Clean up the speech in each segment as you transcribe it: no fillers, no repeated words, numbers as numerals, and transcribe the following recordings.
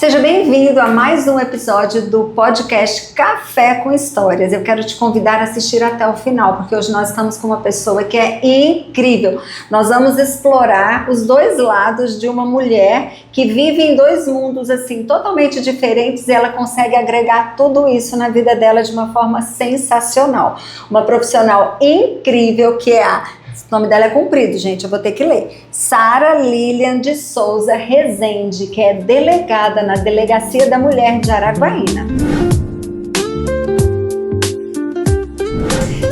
Seja bem-vindo a mais um episódio do podcast Café com Histórias. Eu quero te convidar a assistir até o final, porque hoje nós estamos com uma pessoa que é incrível. Nós vamos explorar os dois lados de uma mulher que vive em dois mundos assim totalmente diferentes e ela consegue agregar tudo isso na vida dela de uma forma sensacional. Uma profissional incrível que é o nome dela é comprido, gente, eu vou ter que ler. Sara Lilian de Souza Rezende, que é delegada na Delegacia da Mulher de Araguaína.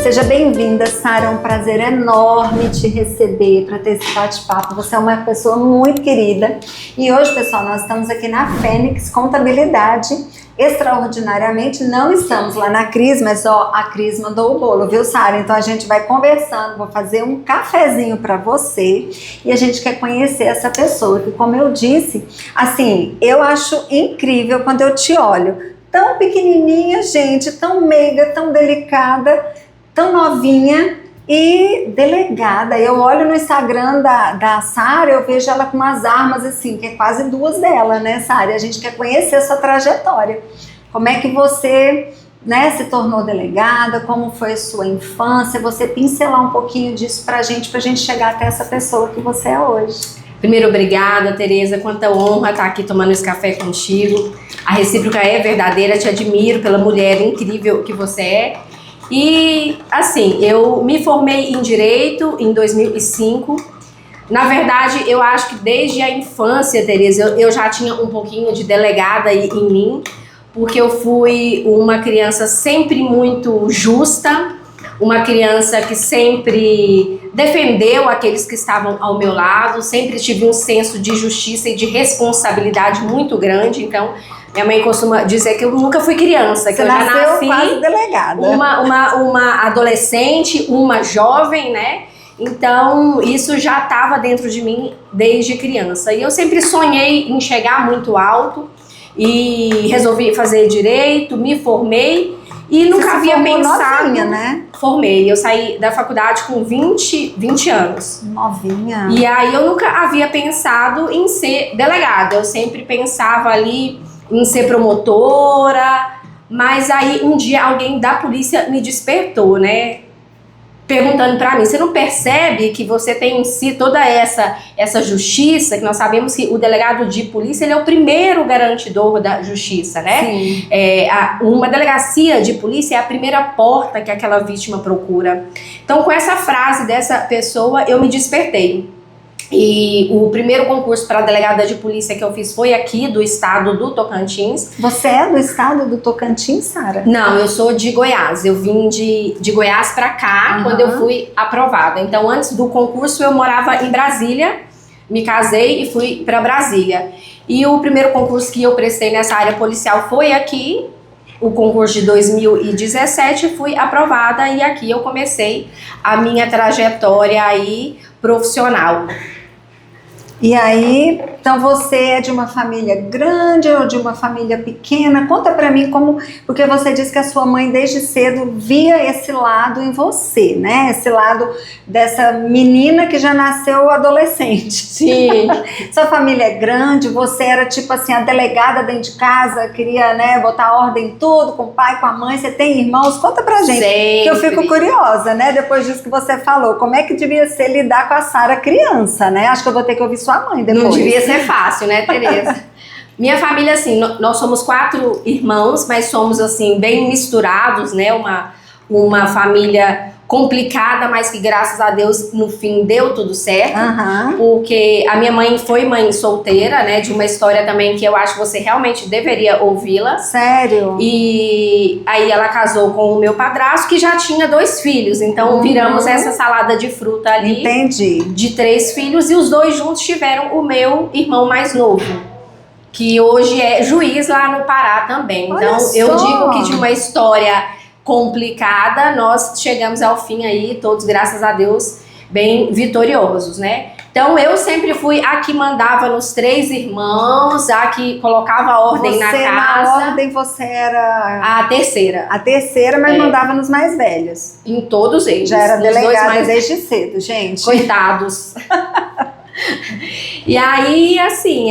Seja bem-vinda, Sara, é um prazer enorme te receber para ter esse bate-papo. Você é uma pessoa muito querida. E hoje, pessoal, nós estamos aqui na Fênix Contabilidade. Extraordinariamente, não estamos lá na Cris, mas a Cris mandou o bolo, viu, Sara? Então a gente vai conversando, vou fazer um cafezinho para você e a gente quer conhecer essa pessoa, que como eu disse, assim, eu acho incrível quando eu te olho. Tão pequenininha, gente, tão meiga, tão delicada, tão novinha e delegada. Eu olho no Instagram da Sara, eu vejo ela com umas armas assim, que é quase duas dela, né, Sara? E a gente quer conhecer a sua trajetória. Como é que você, né, se tornou delegada? Como foi a sua infância? Você pincelar um pouquinho disso pra gente chegar até essa pessoa que você é hoje. Primeiro, obrigada, Tereza. Quanta honra estar aqui tomando esse café contigo. A recíproca é verdadeira, te admiro pela mulher incrível que você é. E, assim, eu me formei em Direito em 2005. Na verdade, eu acho que desde a infância, Tereza, eu já tinha um pouquinho de delegada em mim, porque eu fui uma criança sempre muito justa, uma criança que sempre defendeu aqueles que estavam ao meu lado, sempre tive um senso de justiça e de responsabilidade muito grande. Então, minha mãe costuma dizer que eu nunca fui criança, que você eu já nasci quase delegada. Uma adolescente, uma jovem, né? Então, isso já estava dentro de mim desde criança. E eu sempre sonhei em chegar muito alto e resolvi fazer direito, me formei e nunca havia pensado. Novinha, né? Formei, eu saí da faculdade com 20 anos. Novinha. E aí eu nunca havia pensado em ser delegada. Eu sempre pensava ali em ser promotora, mas aí um dia alguém da polícia me despertou, né? Perguntando pra mim, você não percebe que você tem em si toda essa justiça, que nós sabemos que o delegado de polícia, ele é o primeiro garantidor da justiça, né? Sim. Uma delegacia de polícia é a primeira porta que aquela vítima procura. Então, com essa frase dessa pessoa, eu me despertei. E o primeiro concurso para delegada de polícia que eu fiz foi aqui do estado do Tocantins. Você é do estado do Tocantins, Sara? Não, eu sou de Goiás. Eu vim de Goiás para cá quando eu fui aprovada. Então, antes do concurso, eu morava em Brasília, me casei e fui para Brasília. E o primeiro concurso que eu prestei nessa área policial foi aqui, o concurso de 2017, fui aprovada e aqui eu comecei a minha trajetória aí profissional. E aí, então você é de uma família grande ou de uma família pequena? Conta pra mim como, porque você disse que a sua mãe desde cedo via esse lado em você, né? Esse lado dessa menina que já nasceu adolescente. Sim. Sua família é grande, você era tipo assim, a delegada dentro de casa, queria, né, botar ordem em tudo, com o pai, com a mãe, você tem irmãos? Conta pra gente, sempre. que eu fico curiosa, né, depois disso que você falou, como é que devia ser lidar com a Sara criança, né? Acho que eu vou ter que ouvir sua mãe depois. Não devia ser fácil, né, Tereza? Minha família, assim, nós somos 4 irmãos, mas somos, assim, bem misturados, né? Uma família complicada, mas que, graças a Deus, no fim, deu tudo certo. Porque a minha mãe foi mãe solteira, né? De uma história também que eu acho que você realmente deveria ouvi-la. Sério? E aí ela casou com o meu padrasto, que já tinha 2 filhos. Então, viramos essa salada de fruta ali. Entendi. De 3 filhos, e os 2 juntos tiveram o meu irmão mais novo, que hoje é juiz lá no Pará também. Olha então, só. eu digo que de uma história complicada, nós chegamos ao fim aí, todos, graças a Deus, bem vitoriosos, né? Então, eu sempre fui a que mandava nos 3 irmãos, a que colocava ordem na casa. Na ordem você era... A terceira. A terceira, mas mandava nos mais velhos. Em todos eles. Já era nos delegada dois mais... desde cedo, gente. Coitados. E aí, assim,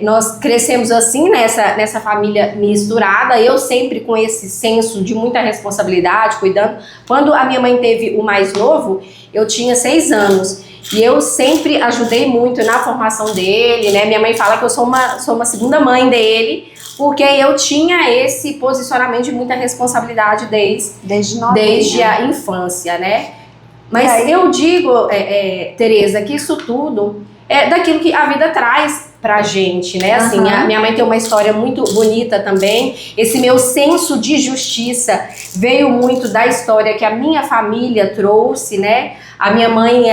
nós crescemos assim, nessa família misturada, eu sempre com esse senso de muita responsabilidade, cuidando. Quando a minha mãe teve o mais novo, eu tinha 6 anos. E eu sempre ajudei muito na formação dele, né? Minha mãe fala que eu sou uma segunda mãe dele, porque eu tinha esse posicionamento de muita responsabilidade desde a infância, né? Mas eu digo, Tereza, que isso tudo é daquilo que a vida traz pra gente, né? Assim, a minha mãe tem uma história muito bonita também. Esse meu senso de justiça veio muito da história que a minha família trouxe, né? A minha mãe,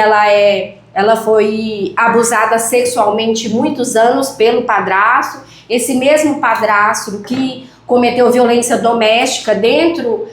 ela foi abusada sexualmente muitos anos pelo padrasto. Esse mesmo padrasto que cometeu violência doméstica dentro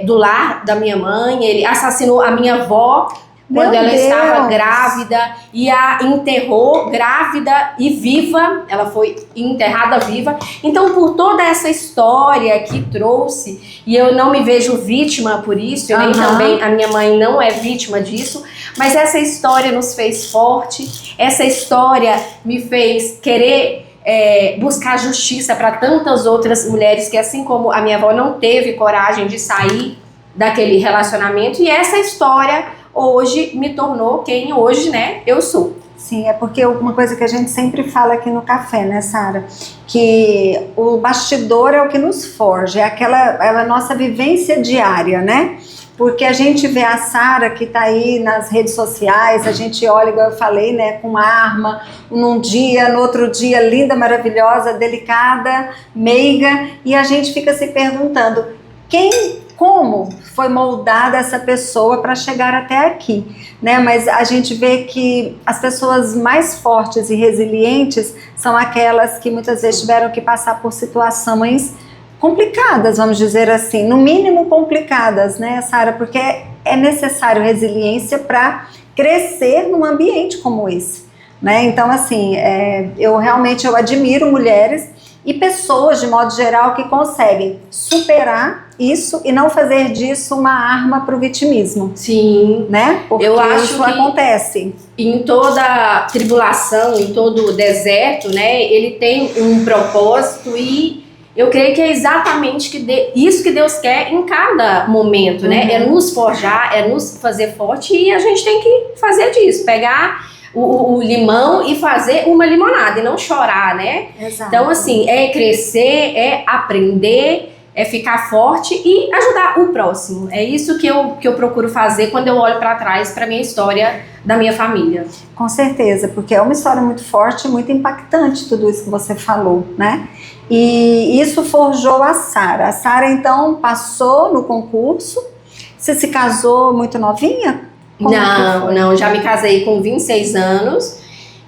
do lar da minha mãe, ele assassinou a minha avó quando ela estava grávida e a enterrou grávida e viva, ela foi enterrada viva. Então, por toda essa história que trouxe, e eu não me vejo vítima por isso, eu nem também, a minha mãe não é vítima disso, mas essa história nos fez forte, essa história me fez querer buscar justiça para tantas outras mulheres que, assim como a minha avó, não teve coragem de sair daquele relacionamento, e essa história hoje me tornou quem hoje, né, eu sou. Sim, é porque uma coisa que a gente sempre fala aqui no café, né, Sara? Que o bastidor é o que nos forja, é a nossa vivência diária, né? Porque a gente vê a Sara que tá aí nas redes sociais, a gente olha, igual eu falei, né, com arma, num dia, no outro dia, linda, maravilhosa, delicada, meiga, e a gente fica se perguntando, como foi moldada essa pessoa para chegar até aqui, né? Mas a gente vê que as pessoas mais fortes e resilientes são aquelas que muitas vezes tiveram que passar por situações complicadas, vamos dizer assim, no mínimo complicadas, né, Sara? Porque é necessário resiliência para crescer num ambiente como esse, né? Então, assim, eu realmente admiro mulheres e pessoas, de modo geral, que conseguem superar isso e não fazer disso uma arma para o vitimismo. Sim, né? Porque eu acho isso que acontece. Em toda tribulação, em todo deserto, né, ele tem um propósito, e eu creio que é exatamente isso que Deus quer em cada momento, né? É nos forjar, é nos fazer forte, e a gente tem que fazer disso, pegar o limão e fazer uma limonada e não chorar, né? Exato. Então, assim, é crescer, é aprender, é ficar forte e ajudar o próximo. É isso que eu procuro fazer quando eu olho para trás, para minha história da minha família. Com certeza, porque é uma história muito forte, muito impactante tudo isso que você falou, né? E isso forjou a Sara. A Sara, então, passou no concurso. Você se casou muito novinha? Não, já me casei com 26 anos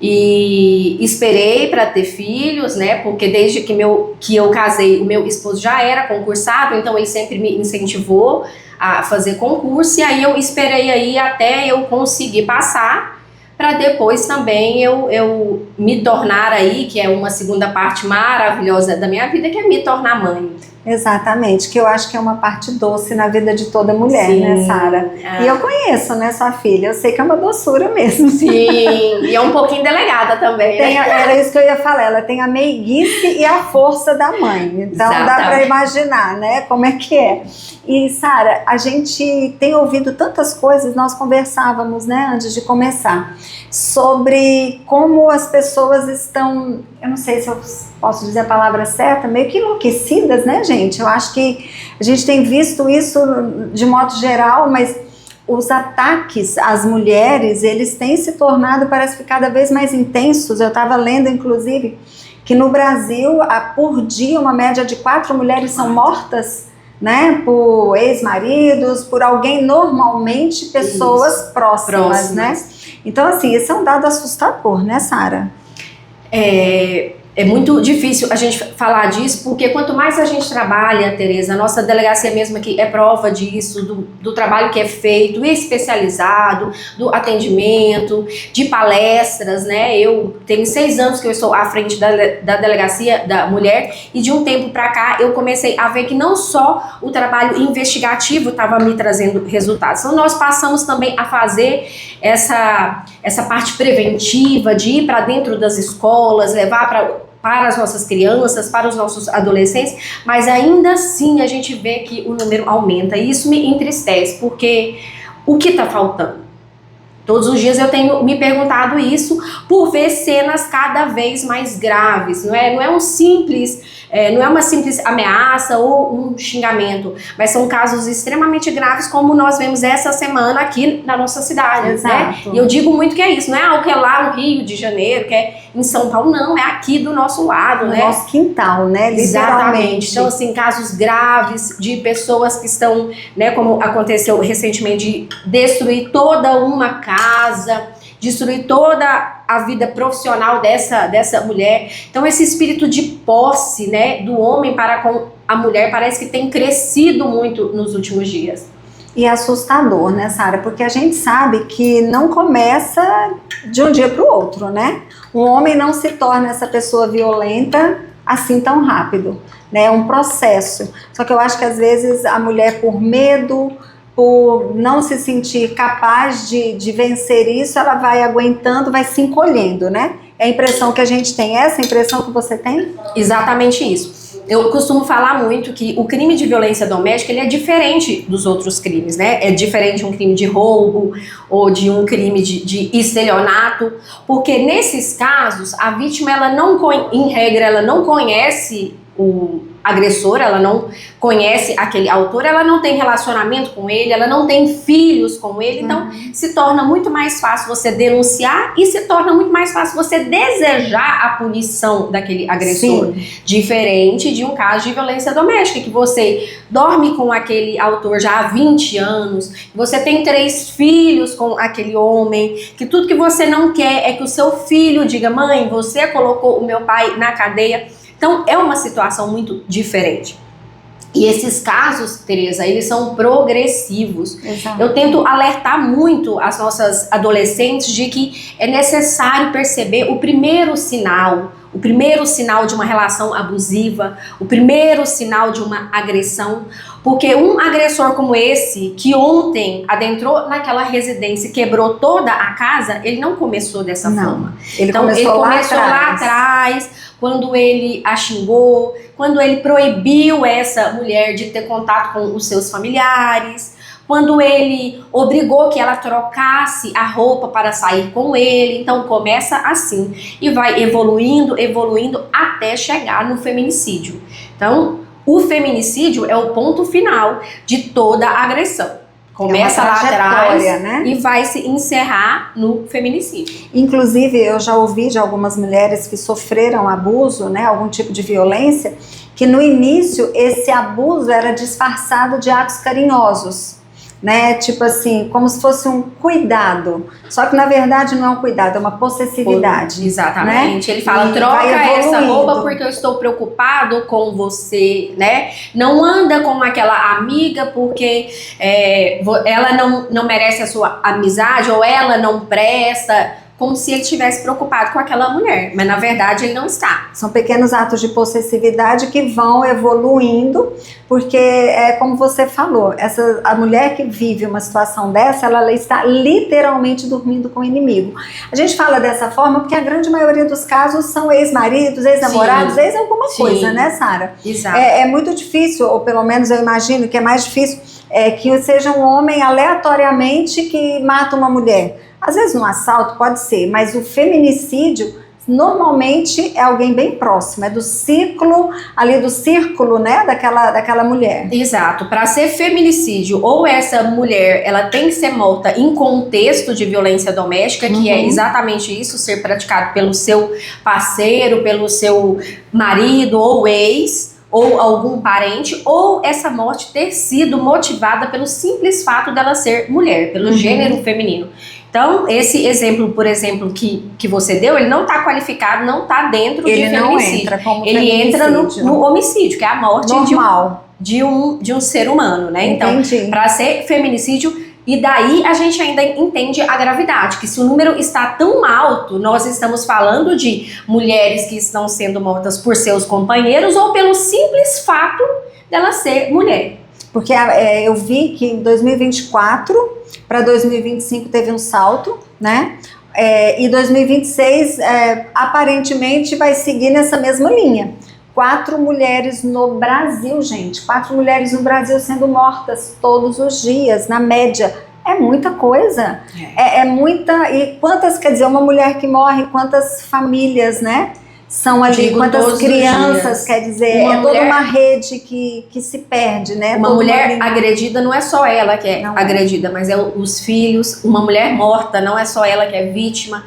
e esperei para ter filhos, né? Porque desde que eu casei, o meu esposo já era concursado, então ele sempre me incentivou a fazer concurso, e aí eu esperei aí até eu conseguir passar, para depois também eu me tornar aí, que é uma segunda parte maravilhosa da minha vida, que é me tornar mãe. Exatamente, que eu acho que é uma parte doce na vida de toda mulher, sim, né, Sara? E eu conheço, né, sua filha, eu sei que é uma doçura mesmo. Sim, e é um pouquinho delegada também, né? Era isso que eu ia falar, ela tem a meiguice e a força da mãe, então exatamente, dá para imaginar, né, como é que é. E, Sara, a gente tem ouvido tantas coisas, nós conversávamos, né, antes de começar, sobre como as pessoas estão, eu não sei se eu posso dizer a palavra certa, meio que enlouquecidas, né, gente? Eu acho que a gente tem visto isso de modo geral, mas os ataques às mulheres, eles têm se tornado, parece que cada vez mais intensos. Eu estava lendo, inclusive, que no Brasil, por dia, uma média de 4 mulheres são mortas, né, por ex-maridos, por alguém, normalmente pessoas próximas, né? Então, assim, esse é um dado assustador, né, Sara? É muito difícil a gente falar disso, porque quanto mais a gente trabalha, Tereza, a nossa delegacia mesmo aqui é prova disso, do trabalho que é feito, especializado, do atendimento, de palestras, né? Eu tenho 6 anos que eu estou à frente da delegacia da mulher, e de um tempo para cá eu comecei a ver que não só o trabalho investigativo estava me trazendo resultados, então nós passamos também a fazer essa parte preventiva, de ir para dentro das escolas, levar para as nossas crianças, para os nossos adolescentes, mas ainda assim a gente vê que o número aumenta, e isso me entristece, porque o que está faltando? Todos os dias eu tenho me perguntado isso, por ver cenas cada vez mais graves. Não é um simples, não é uma simples ameaça ou um xingamento, mas são casos extremamente graves, como nós vemos essa semana aqui na nossa cidade. Exato. Né? E eu digo muito que é isso, não é algo que é lá no Rio de Janeiro, que é em São Paulo, não, é aqui do nosso lado, né? Nosso quintal, né? Exatamente. Então, assim, casos graves de pessoas que estão, né, como aconteceu recentemente, de destruir toda uma casa, destruir toda a vida profissional dessa mulher. Então, esse espírito de posse, né, do homem para com a mulher parece que tem crescido muito nos últimos dias. E é assustador, né, Sara? Porque a gente sabe que não começa de um dia para o outro, né? Um homem não se torna essa pessoa violenta assim tão rápido, né? É um processo. Só que eu acho que às vezes a mulher, por medo, por não se sentir capaz de vencer isso, ela vai aguentando, vai se encolhendo, né? É a impressão que a gente tem. É essa impressão que você tem? Exatamente isso. Eu costumo falar muito que o crime de violência doméstica, ele é diferente dos outros crimes, né? É diferente de um crime de roubo ou de um crime de estelionato, porque nesses casos a vítima, ela não, em regra, ela não conhece o agressor, ela não conhece aquele autor, ela não tem relacionamento com ele, ela não tem filhos com ele, então se torna muito mais fácil você denunciar e se torna muito mais fácil você desejar a punição daquele agressor. Sim. Diferente de um caso de violência doméstica, que você dorme com aquele autor já há 20 anos, você tem 3 filhos com aquele homem, que tudo que você não quer é que o seu filho diga: mãe, você colocou o meu pai na cadeia. Então, é uma situação muito diferente. E esses casos, Tereza, eles são progressivos. Exato. Eu tento alertar muito as nossas adolescentes de que é necessário perceber o primeiro sinal de uma relação abusiva, o primeiro sinal de uma agressão, porque um agressor como esse, que ontem adentrou naquela residência e quebrou toda a casa, ele não começou dessa forma. Ele começou lá atrás, quando ele a xingou, quando ele proibiu essa mulher de ter contato com os seus familiares, quando ele obrigou que ela trocasse a roupa para sair com ele. Então começa assim e vai evoluindo até chegar no feminicídio. Então o feminicídio é o ponto final de toda a agressão. Começa lá atrás, né? E vai se encerrar no feminicídio. Inclusive, eu já ouvi de algumas mulheres que sofreram abuso, né, algum tipo de violência, que no início esse abuso era disfarçado de atos carinhosos, né? Tipo assim, como se fosse um cuidado. Só que na verdade não é um cuidado, é uma possessividade. Exatamente. Né? Ele fala: e troca essa roupa porque eu estou preocupado com você, né? Não anda com aquela amiga porque ela não merece a sua amizade, ou ela não presta. Como se ele estivesse preocupado com aquela mulher, mas na verdade ele não está. São pequenos atos de possessividade que vão evoluindo, porque é como você falou, a mulher que vive uma situação dessa, ela está literalmente dormindo com o inimigo. A gente fala dessa forma porque a grande maioria dos casos são ex-maridos, ex-namorados, ex-alguma coisa, né, Sara? Exato. É muito difícil, ou pelo menos eu imagino que é mais difícil, que seja um homem aleatoriamente que mata uma mulher. Às vezes um assalto pode ser, mas o feminicídio normalmente é alguém bem próximo, é do círculo, né, daquela mulher. Exato. Para ser feminicídio, ou essa mulher, ela tem que ser morta em contexto de violência doméstica, que é exatamente isso, ser praticado pelo seu parceiro, pelo seu marido ou ex, ou algum parente, ou essa morte ter sido motivada pelo simples fato dela ser mulher, pelo gênero feminino. Então, esse exemplo, por exemplo, que você deu, ele não está qualificado, não está dentro de feminicídio. Ele não entra como ele entra no homicídio, que é a morte de um ser humano, né? Entendi. Então, para ser feminicídio, e daí a gente ainda entende a gravidade, que se o número está tão alto, nós estamos falando de mulheres que estão sendo mortas por seus companheiros ou pelo simples fato dela ser mulher. Porque eu vi que em 2024 para 2025 teve um salto, né? E 2026 aparentemente vai seguir nessa mesma linha. 4 mulheres no Brasil, gente. 4 mulheres no Brasil sendo mortas todos os dias, na média. É muita coisa. É muita. E quantas, quer dizer, uma mulher que morre, quantas famílias, né? São ali, quantas crianças, quer dizer, toda uma rede que se perde, né? Uma mulher agredida não é só ela que é agredida, mas é os filhos. Uma mulher morta não é só ela que é vítima.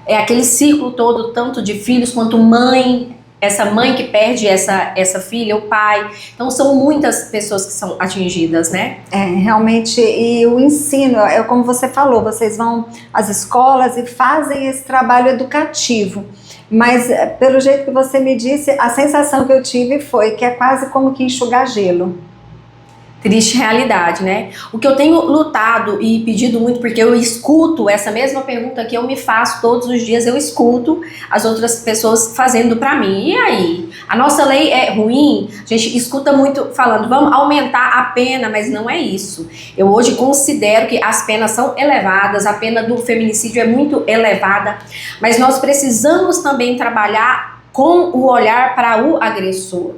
É aquele ciclo todo, tanto de filhos quanto mãe. Essa mãe que perde essa filha, o pai. Então, são muitas pessoas que são atingidas, né? Realmente, e o ensino, como você falou, vocês vão às escolas e fazem esse trabalho educativo. Mas, pelo jeito que você me disse, a sensação que eu tive foi que é quase como que enxugar gelo. Triste realidade, né? O que eu tenho lutado e pedido muito, porque eu escuto essa mesma pergunta que eu me faço todos os dias, eu escuto as outras pessoas fazendo pra mim. E aí? A nossa lei é ruim? A gente escuta muito falando, vamos aumentar a pena, mas não é isso. Eu hoje considero que as penas são elevadas, a pena do feminicídio é muito elevada, mas nós precisamos também trabalhar com o olhar para o agressor.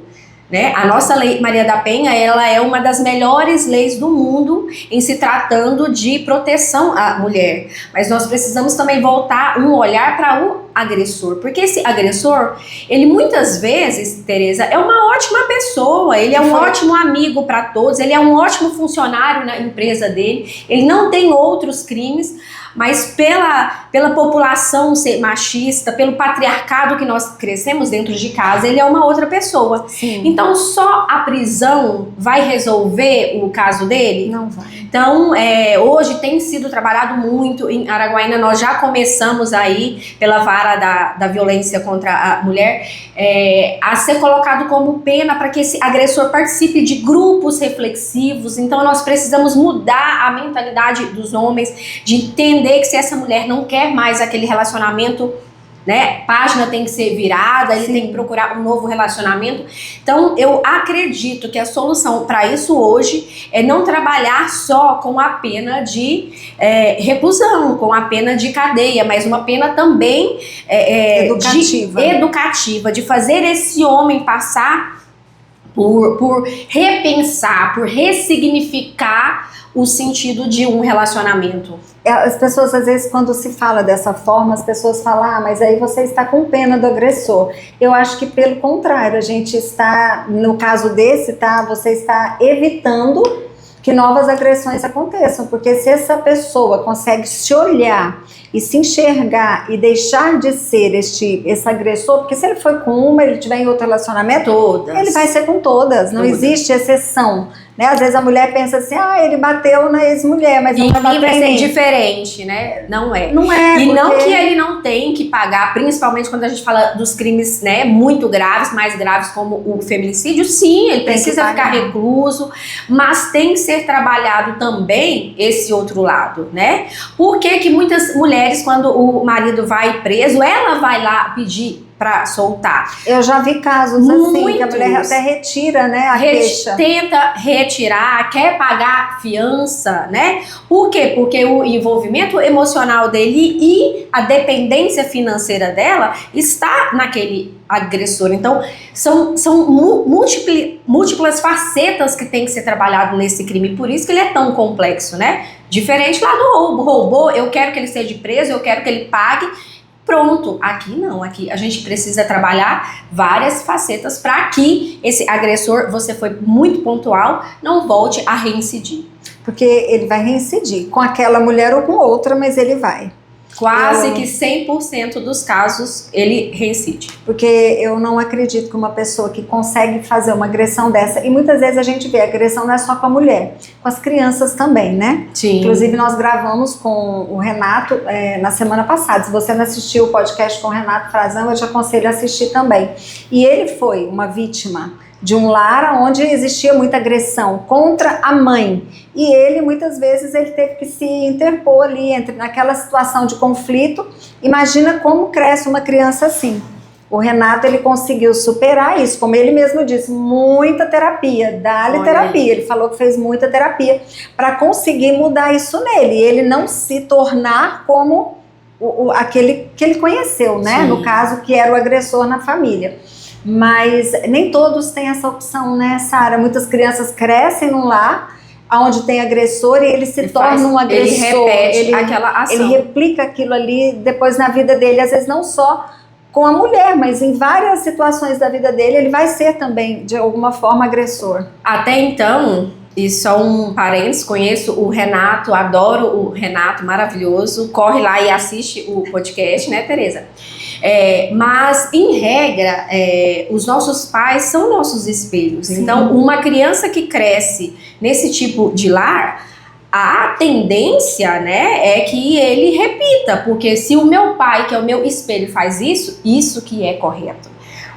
Né? A nossa lei Maria da Penha, ela é uma das melhores leis do mundo em se tratando de proteção à mulher. Mas nós precisamos também voltar um olhar para o agressor. Porque esse agressor, ele muitas vezes, Tereza, é uma ótima pessoa, ele é um ótimo amigo para todos, ele é um ótimo funcionário na empresa dele, ele não tem outros crimes, mas pela população ser machista, pelo patriarcado que nós crescemos dentro de casa, ele é uma outra pessoa. Sim. Então, só a prisão vai resolver o caso dele? Não vai. Então, hoje tem sido trabalhado muito, em Araguaína nós já começamos aí, pela vara da violência contra a mulher, a ser colocado como pena para que esse agressor participe de grupos reflexivos. Então, nós precisamos mudar a mentalidade dos homens, de entender que se essa mulher não quer mais aquele relacionamento, né, página tem que ser virada, ele tem que procurar um novo relacionamento. Então eu acredito que a solução para isso hoje é não trabalhar só com a pena de reclusão, com a pena de cadeia, mas uma pena também educativa, de fazer esse homem passar por repensar, por ressignificar o sentido de um relacionamento. As pessoas, às vezes, quando se fala dessa forma, as pessoas falam, mas aí você está com pena do agressor. Eu acho que, pelo contrário, a gente está, no caso desse, você está evitando que novas agressões aconteçam, porque se essa pessoa consegue se olhar e se enxergar e deixar de ser esse agressor, porque se ele foi com uma, ele tiver em outro relacionamento, ele vai ser com todas, não existe exceção. Né? Às vezes a mulher pensa assim, ele bateu na ex-mulher, mas não vai ser diferente, né? Não é. Não é. E não que ele não tem que pagar, principalmente quando a gente fala dos crimes, né, muito graves, mais graves como o feminicídio, sim, ele precisa ficar recluso, mas tem que ser trabalhado também esse outro lado, né? Por que muitas mulheres, quando o marido vai preso, ela vai lá pedir para soltar? Eu já vi casos assim, que a mulher até retira, né, a queixa. Tenta retirar, quer pagar fiança, né? Por quê? Porque o envolvimento emocional dele e a dependência financeira dela está naquele agressor. Então, são múltiplas facetas que tem que ser trabalhado nesse crime, por isso que ele é tão complexo, né? Diferente lá do roubo. Roubou, eu quero que ele seja preso, eu quero que ele pague. Pronto, aqui não, aqui a gente precisa trabalhar várias facetas para que esse agressor, você foi muito pontual, não volte a reincidir. Porque ele vai reincidir com aquela mulher ou com outra, mas ele vai. Quase que 100% dos casos ele reincide. Porque eu não acredito que uma pessoa que consegue fazer uma agressão dessa, e muitas vezes a gente vê, a agressão não é só com a mulher, com as crianças também, né? Sim. Inclusive nós gravamos com o Renato na semana passada. Se você não assistiu o podcast com o Renato Frazão, eu te aconselho a assistir também. E ele foi uma vítima de um lar onde existia muita agressão contra a mãe. E ele, muitas vezes, ele teve que se interpor ali naquela situação de conflito. Imagina como cresce uma criança assim. O Renato, ele conseguiu superar isso, como ele mesmo disse, muita terapia, dá-lhe terapia. Ele falou que fez muita terapia para conseguir mudar isso nele. E ele não se tornar como aquele que ele conheceu, né? Sim. No caso, que era o agressor na família. Mas nem todos têm essa opção, né, Sara? Muitas crianças crescem num lar onde tem agressor e ele se torna um agressor. Ele repete aquela ação. Ele replica aquilo ali depois na vida dele, às vezes não só com a mulher, mas em várias situações da vida dele ele vai ser também, de alguma forma, agressor. Até então, e só um parênteses, conheço o Renato, adoro o Renato, maravilhoso. Corre lá e assiste o podcast, né, Tereza? Mas, em regra, os nossos pais são nossos espelhos. Sim. Então, uma criança que cresce nesse tipo de lar, a tendência, né, é que ele repita. Porque se o meu pai, que é o meu espelho, faz isso, isso que é correto.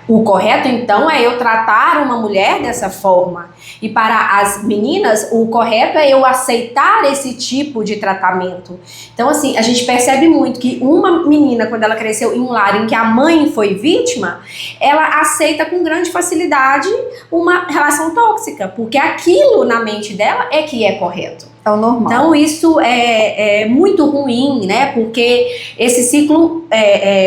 O correto, então, é eu tratar uma mulher dessa forma. E para as meninas, o correto é eu aceitar esse tipo de tratamento. Então, assim, a gente percebe muito que uma menina, quando ela cresceu em um lar em que a mãe foi vítima, ela aceita com grande facilidade uma relação tóxica, porque aquilo na mente dela é que é correto. É o normal. Então isso é muito ruim, né? Porque esse ciclo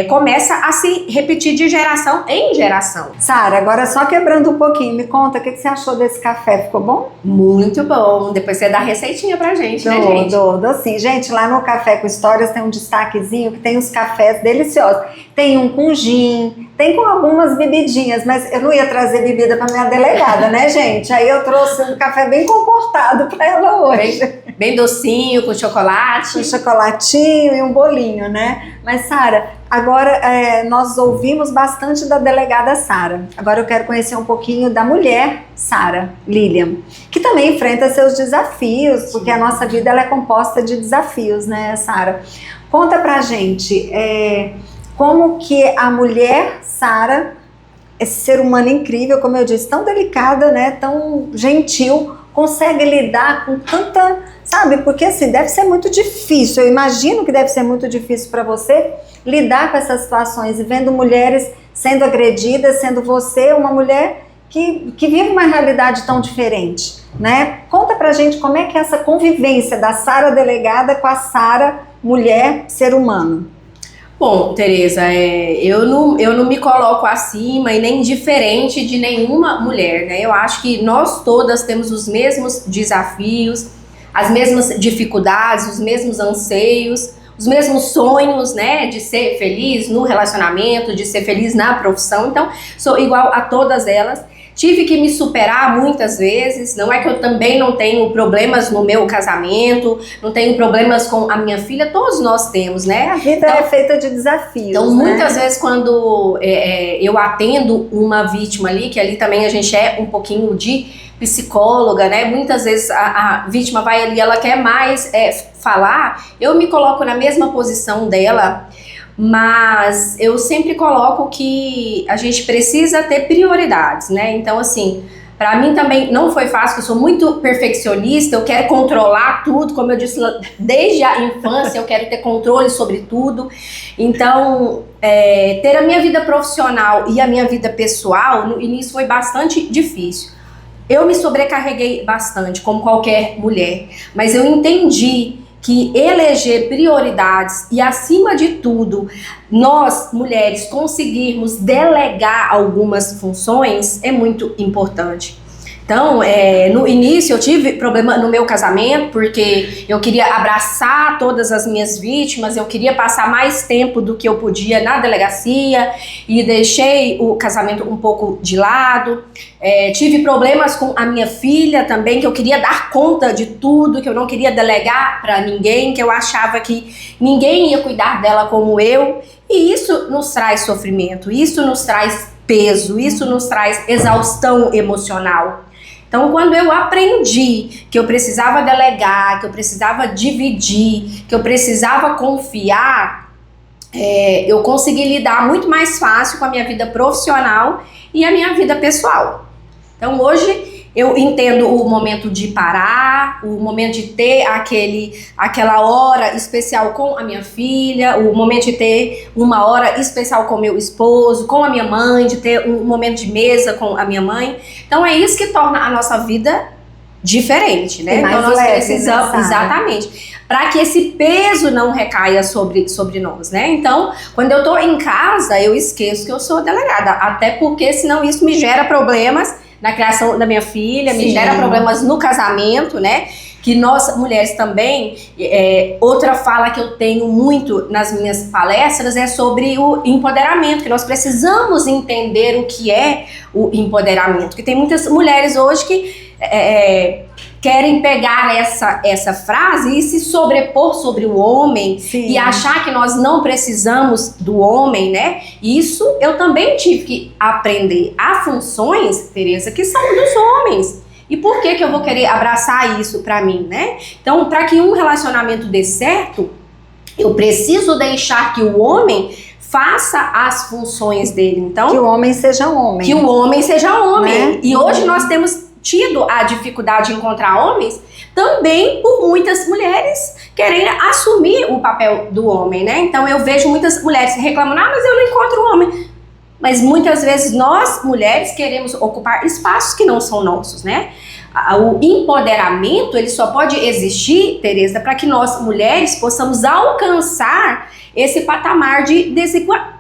começa a se repetir de geração em geração. Sara, agora só quebrando um pouquinho, me conta o que você achou desse café, ficou bom? Muito bom. Depois você dá a receitinha pra gente, né, gente? Dou sim. Gente, lá no Café com Histórias tem um destaquezinho que tem os cafés deliciosos. Tem um com gin, tem com algumas bebidinhas, mas eu não ia trazer bebida pra minha delegada, né, gente? Aí eu trouxe um café bem comportado pra ela hoje. Bem docinho, com chocolate. Um chocolatinho e um bolinho, né? Mas, Sara, agora nós ouvimos bastante da delegada Sara. Agora eu quero conhecer um pouquinho da mulher Sara Lilian, que também enfrenta seus desafios, porque a nossa vida ela é composta de desafios, né, Sara? Conta pra gente como que a mulher Sara, esse ser humano incrível, como eu disse, tão delicada, né, tão gentil, consegue lidar com tanta, sabe, porque assim, deve ser muito difícil, eu imagino que deve ser muito difícil para você lidar com essas situações e vendo mulheres sendo agredidas, sendo você uma mulher que vive uma realidade tão diferente, né? Conta pra gente como é que é essa convivência da Sara delegada com a Sara mulher ser humano. Bom, Tereza, eu não me coloco acima e nem diferente de nenhuma mulher, né? Eu acho que nós todas temos os mesmos desafios, as mesmas dificuldades, os mesmos anseios, os mesmos sonhos, né? De ser feliz no relacionamento, de ser feliz na profissão. Então, sou igual a todas elas. Tive que me superar muitas vezes, não é que eu também não tenho problemas no meu casamento, não tenho problemas com a minha filha, todos nós temos, né? A vida é feita de desafios, então, né? muitas vezes quando eu atendo uma vítima ali, que ali também a gente é um pouquinho de psicóloga, né? Muitas vezes a vítima vai ali, ela quer mais falar, eu me coloco na mesma posição dela, mas eu sempre coloco que a gente precisa ter prioridades, né? Então, assim, pra mim também não foi fácil, porque eu sou muito perfeccionista, eu quero controlar tudo, como eu disse, desde a infância eu quero ter controle sobre tudo. Então, ter a minha vida profissional e a minha vida pessoal, no início foi bastante difícil. Eu me sobrecarreguei bastante, como qualquer mulher, mas eu entendi que eleger prioridades e, acima de tudo, nós, mulheres, conseguirmos delegar algumas funções é muito importante. Então, no início eu tive problema no meu casamento, porque eu queria abraçar todas as minhas vítimas, eu queria passar mais tempo do que eu podia na delegacia e deixei o casamento um pouco de lado. tive problemas com a minha filha também, que eu queria dar conta de tudo, que eu não queria delegar para ninguém, que eu achava que ninguém ia cuidar dela como eu. E isso nos traz sofrimento, isso nos traz peso, isso nos traz exaustão emocional. Então, quando eu aprendi que eu precisava delegar, que eu precisava dividir, que eu precisava confiar, eu consegui lidar muito mais fácil com a minha vida profissional e a minha vida pessoal. Então, hoje eu entendo o momento de parar, o momento de ter aquela hora especial com a minha filha, o momento de ter uma hora especial com meu esposo, com a minha mãe, de ter um momento de mesa com a minha mãe. Então é isso que torna a nossa vida diferente, né? Mais então nós leve, precisamos, né, exatamente, para que esse peso não recaia sobre nós, né? Então, quando eu tô em casa, eu esqueço que eu sou delegada, até porque senão isso me gera problemas na criação da minha filha, me gera problemas no casamento, né? Que nós, mulheres também, outra fala que eu tenho muito nas minhas palestras é sobre o empoderamento, que nós precisamos entender o que é o empoderamento. Que tem muitas mulheres hoje que querem pegar essa frase e se sobrepor sobre o homem. Sim. E achar que nós não precisamos do homem, né? Isso eu também tive que aprender. Há funções, Tereza, que são dos homens. E por que eu vou querer abraçar isso pra mim, né? Então, para que um relacionamento dê certo, eu preciso deixar que o homem faça as funções dele. Então, que o homem seja homem. Que o homem seja homem. Né? E hoje nós temos tido a dificuldade de encontrar homens também por muitas mulheres querem assumir o papel do homem, né? Então eu vejo muitas mulheres reclamando, mas eu não encontro um homem. Mas muitas vezes nós, mulheres, queremos ocupar espaços que não são nossos, né? O empoderamento, ele só pode existir, Tereza, para que nós, mulheres, possamos alcançar esse patamar de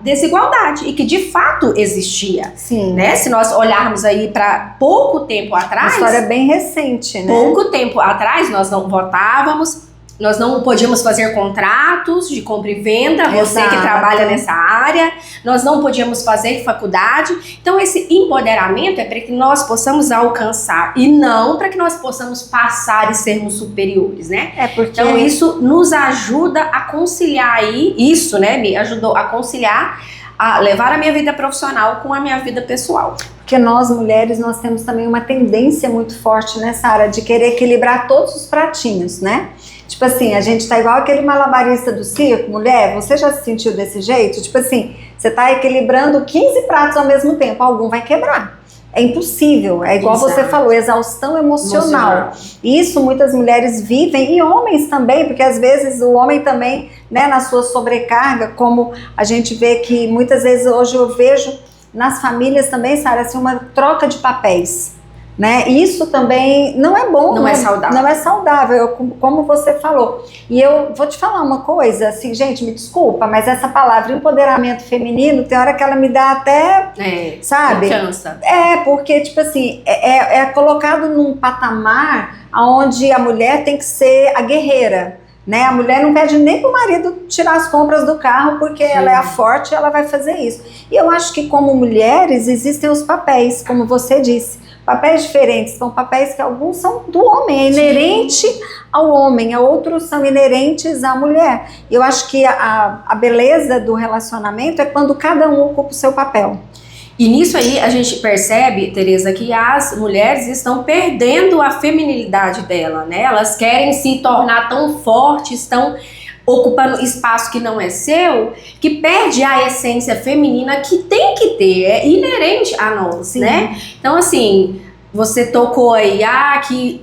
desigualdade e que de fato existia. Sim. Né? Se nós olharmos aí para pouco tempo atrás... Uma história bem recente, né? Pouco tempo atrás nós não votávamos, nós não podíamos fazer contratos de compra e venda, você que trabalha nessa área, nós não podíamos fazer faculdade. Então esse empoderamento é para que nós possamos alcançar e não para que nós possamos passar e sermos superiores, né? Porque... Então isso nos ajuda a conciliar aí, isso, né, me ajudou a conciliar, a levar a minha vida profissional com a minha vida pessoal. Porque nós, mulheres, nós temos também uma tendência muito forte nessa área de querer equilibrar todos os pratinhos, né? Tipo assim, a gente tá igual aquele malabarista do circo, mulher, você já se sentiu desse jeito? Tipo assim, você tá equilibrando 15 pratos ao mesmo tempo, algum vai quebrar. É impossível, é igual você falou, exaustão emocional. Isso muitas mulheres vivem, e homens também, porque às vezes o homem também, né, na sua sobrecarga, como a gente vê que muitas vezes hoje eu vejo nas famílias também, Sara, assim, uma troca de papéis. Né? Isso também não é bom, não é saudável. Não é saudável, como você falou. E eu vou te falar uma coisa, assim, gente, me desculpa, mas essa palavra empoderamento feminino, tem hora que ela me dá até, sabe? Cansa. Porque, tipo assim, é colocado num patamar onde a mulher tem que ser a guerreira. Né? A mulher não pede nem pro marido tirar as compras do carro porque ela é a forte e ela vai fazer isso. E eu acho que como mulheres existem os papéis, como você disse, papéis diferentes, são papéis que alguns são do homem, é inerente ao homem, outros são inerentes à mulher. Eu acho que a beleza do relacionamento é quando cada um ocupa o seu papel. E nisso aí a gente percebe, Tereza, que as mulheres estão perdendo a feminilidade dela, né? Elas querem se tornar tão fortes, estão ocupando espaço que não é seu, que perde a essência feminina que tem que ter, é inerente a nós, Sim. né? Então, assim, você tocou aí, que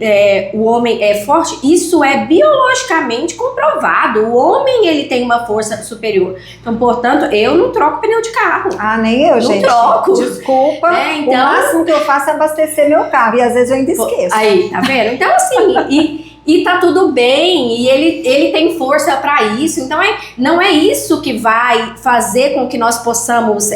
o homem é forte, isso é biologicamente comprovado. O homem, ele tem uma força superior. Então, portanto, eu não troco pneu de carro. Nem eu, gente. Não troco. Desculpa, então, o máximo que eu faço é abastecer meu carro, e às vezes eu ainda esqueço. Aí, tá vendo? Então, assim, e tá tudo bem, e ele tem força para isso. Então não é isso que vai fazer com que nós possamos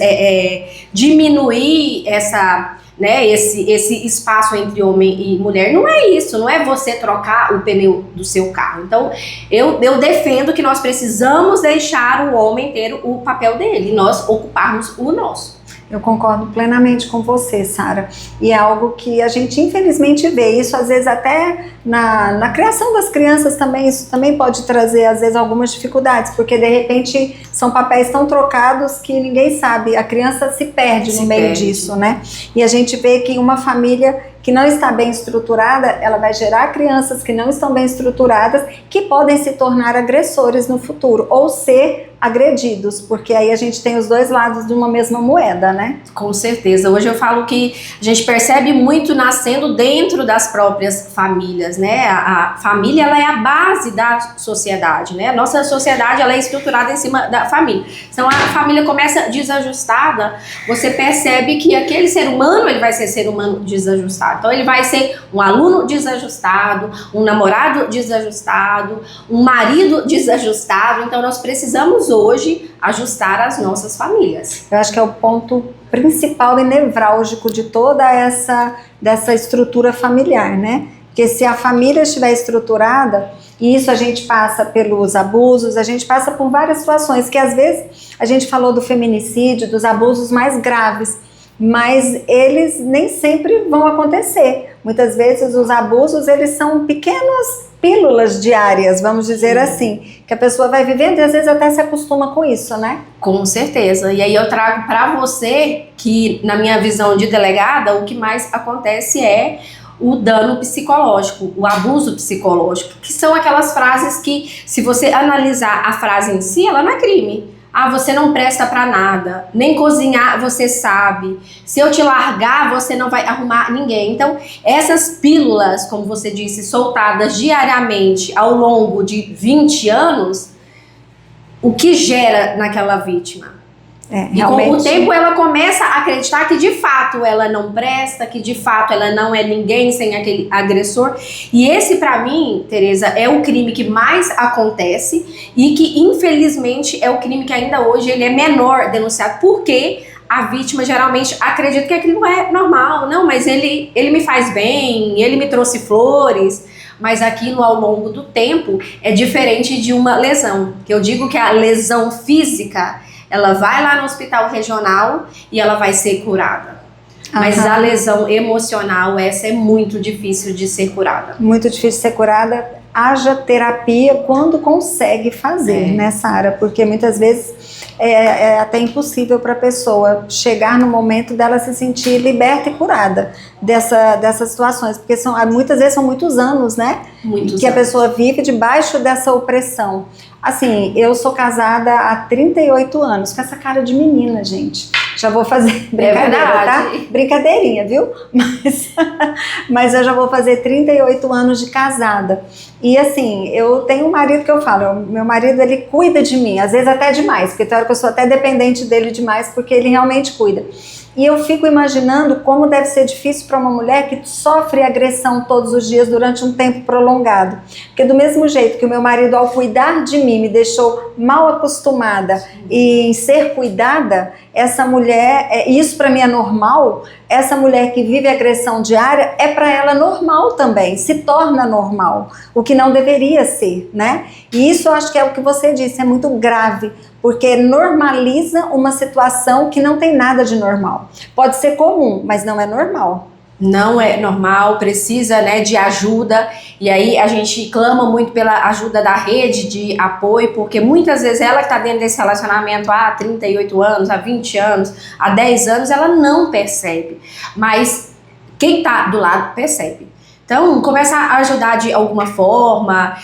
diminuir esse espaço entre homem e mulher. Não é isso, não é você trocar o pneu do seu carro. Então eu defendo que nós precisamos deixar o homem ter o papel dele, nós ocuparmos o nosso. Eu concordo plenamente com você, Sara. E é algo que a gente infelizmente vê. Isso às vezes até na criação das crianças também, isso também pode trazer às vezes algumas dificuldades, porque de repente são papéis tão trocados que ninguém sabe, a criança se perde no meio disso, né? E a gente vê que uma família que não está bem estruturada, ela vai gerar crianças que não estão bem estruturadas, que podem se tornar agressores no futuro, ou ser agredidos, porque aí a gente tem os dois lados de uma mesma moeda, né? Com certeza. Hoje eu falo que a gente percebe muito nascendo dentro das próprias famílias, né? A família, ela é a base da sociedade, né? A nossa sociedade, ela é estruturada em cima da família. Então, a família começa desajustada, você percebe que aquele ser humano, ele vai ser ser humano desajustado. Então, ele vai ser um aluno desajustado, um namorado desajustado, um marido desajustado. Então, nós precisamos hoje ajustar as nossas famílias. Eu acho que é o ponto principal e nevrálgico de toda dessa estrutura familiar, né? Porque se a família estiver estruturada, e isso a gente passa pelos abusos, a gente passa por várias situações, que às vezes a gente falou do feminicídio, dos abusos mais graves, mas eles nem sempre vão acontecer. Muitas vezes os abusos, eles são pequenas pílulas diárias, vamos dizer assim, que a pessoa vai vivendo e às vezes até se acostuma com isso, né? Com certeza. E aí eu trago para você que, na minha visão de delegada, o que mais acontece é o dano psicológico, o abuso psicológico, que são aquelas frases que, se você analisar a frase em si, ela não é crime. Ah, você não presta pra nada, nem cozinhar você sabe, se eu te largar você não vai arrumar ninguém. Então, essas pílulas, como você disse, soltadas diariamente ao longo de 20 anos, o que gera naquela vítima? E com o tempo ela começa a acreditar que de fato ela não presta, que de fato ela não é ninguém sem aquele agressor. E esse, pra mim, Tereza, é o crime que mais acontece e que infelizmente é o crime que ainda hoje ele é menor denunciado, porque a vítima geralmente acredita que aquilo não é normal. Não, mas ele me faz bem, ele me trouxe flores. Mas aquilo ao longo do tempo é diferente de uma lesão. Que eu digo que a lesão física, ela vai lá no hospital regional e ela vai ser curada. Mas a lesão emocional, essa é muito difícil de ser curada. Muito difícil de ser curada. Haja terapia quando consegue fazer, né, Sara? Porque muitas vezes é até impossível para a pessoa chegar no momento dela se sentir liberta e curada dessas situações. Porque muitas vezes são muitos anos, né? Muitos que anos. A pessoa vive debaixo dessa opressão. Assim, eu sou casada há 38 anos, com essa cara de menina, gente. Já vou fazer brincadeira, tá? Brincadeirinha, viu? Mas eu já vou fazer 38 anos de casada. E assim, eu tenho um marido que eu falo, meu marido, ele cuida de mim, às vezes até demais, porque tem hora que eu sou até dependente dele demais, porque ele realmente cuida. E eu fico imaginando como deve ser difícil para uma mulher que sofre agressão todos os dias durante um tempo prolongado. Porque do mesmo jeito que o meu marido, ao cuidar de mim, me deixou mal acostumada em ser cuidada, essa mulher, isso para mim é normal, essa mulher que vive agressão diária, é para ela normal também, se torna normal, o que não deveria ser, né? E isso eu acho que é o que você disse, é muito grave, porque normaliza uma situação que não tem nada de normal. Pode ser comum, mas não é normal. Não é normal, precisa, né, de ajuda, e aí a gente clama muito pela ajuda da rede de apoio, porque muitas vezes ela que está dentro desse relacionamento há 38 anos, há 20 anos, há 10 anos, ela não percebe, mas quem está do lado percebe. Então, começa a ajudar de alguma forma,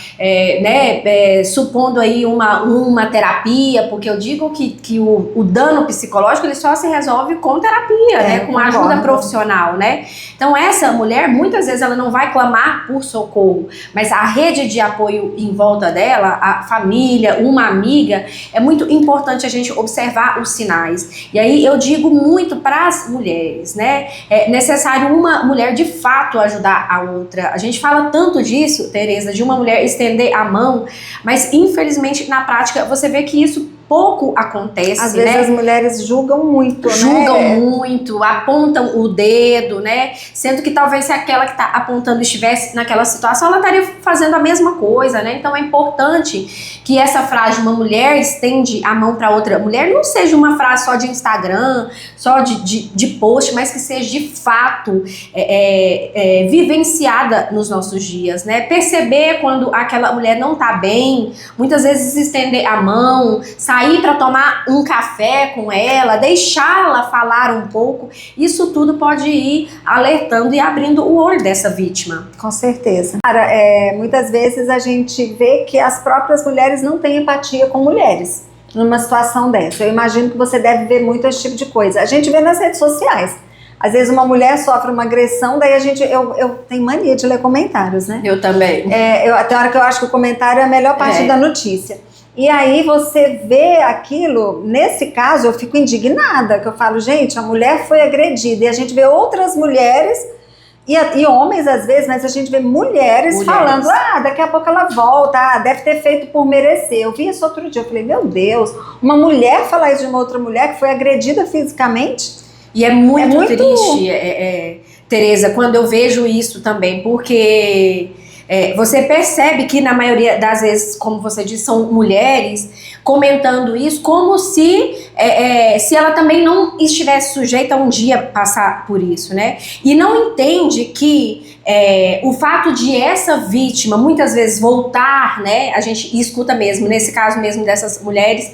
supondo aí uma terapia, porque eu digo que o dano psicológico ele só se resolve com terapia, né? Com ajuda profissional, né? Então, essa mulher, muitas vezes, ela não vai clamar por socorro, mas a rede de apoio em volta dela, a família, uma amiga, é muito importante a gente observar os sinais. E aí, eu digo muito para as mulheres, né? É necessário uma mulher, de fato, ajudar a outra. A gente fala tanto disso, Tereza, de uma mulher estender a mão, mas infelizmente na prática você vê que isso pouco acontece, Às vezes as mulheres julgam muito, né? Julgam muito, apontam o dedo, né? Sendo que talvez se aquela que está apontando estivesse naquela situação, ela estaria fazendo a mesma coisa, né? Então é importante que essa frase, uma mulher estende a mão para outra mulher, não seja uma frase só de Instagram, só de post, mas que seja de fato vivenciada nos nossos dias, né? Perceber quando aquela mulher não tá bem, muitas vezes estender a mão, sair para tomar um café com ela, deixá-la falar um pouco, isso tudo pode ir alertando e abrindo o olho dessa vítima. Com certeza. Cara, muitas vezes a gente vê que as próprias mulheres não têm empatia com mulheres numa situação dessa. Eu imagino que você deve ver muito esse tipo de coisa. A gente vê nas redes sociais. Às vezes uma mulher sofre uma agressão, daí eu tenho mania de ler comentários, né? Eu também. Tem hora que eu acho que o comentário é a melhor parte da notícia. E aí você vê aquilo, nesse caso eu fico indignada, que eu falo, gente, a mulher foi agredida, e a gente vê outras mulheres, e homens às vezes, mas a gente vê mulheres falando, daqui a pouco ela volta, deve ter feito por merecer. Eu vi isso outro dia, eu falei, meu Deus, uma mulher falar isso de uma outra mulher que foi agredida fisicamente. E é muito triste, Tereza, quando eu vejo isso também, porque você percebe que na maioria das vezes, como você disse, são mulheres comentando isso como se ela também não estivesse sujeita a um dia passar por isso, né? E não entende que o fato de essa vítima muitas vezes voltar, né? A gente escuta mesmo, nesse caso mesmo dessas mulheres,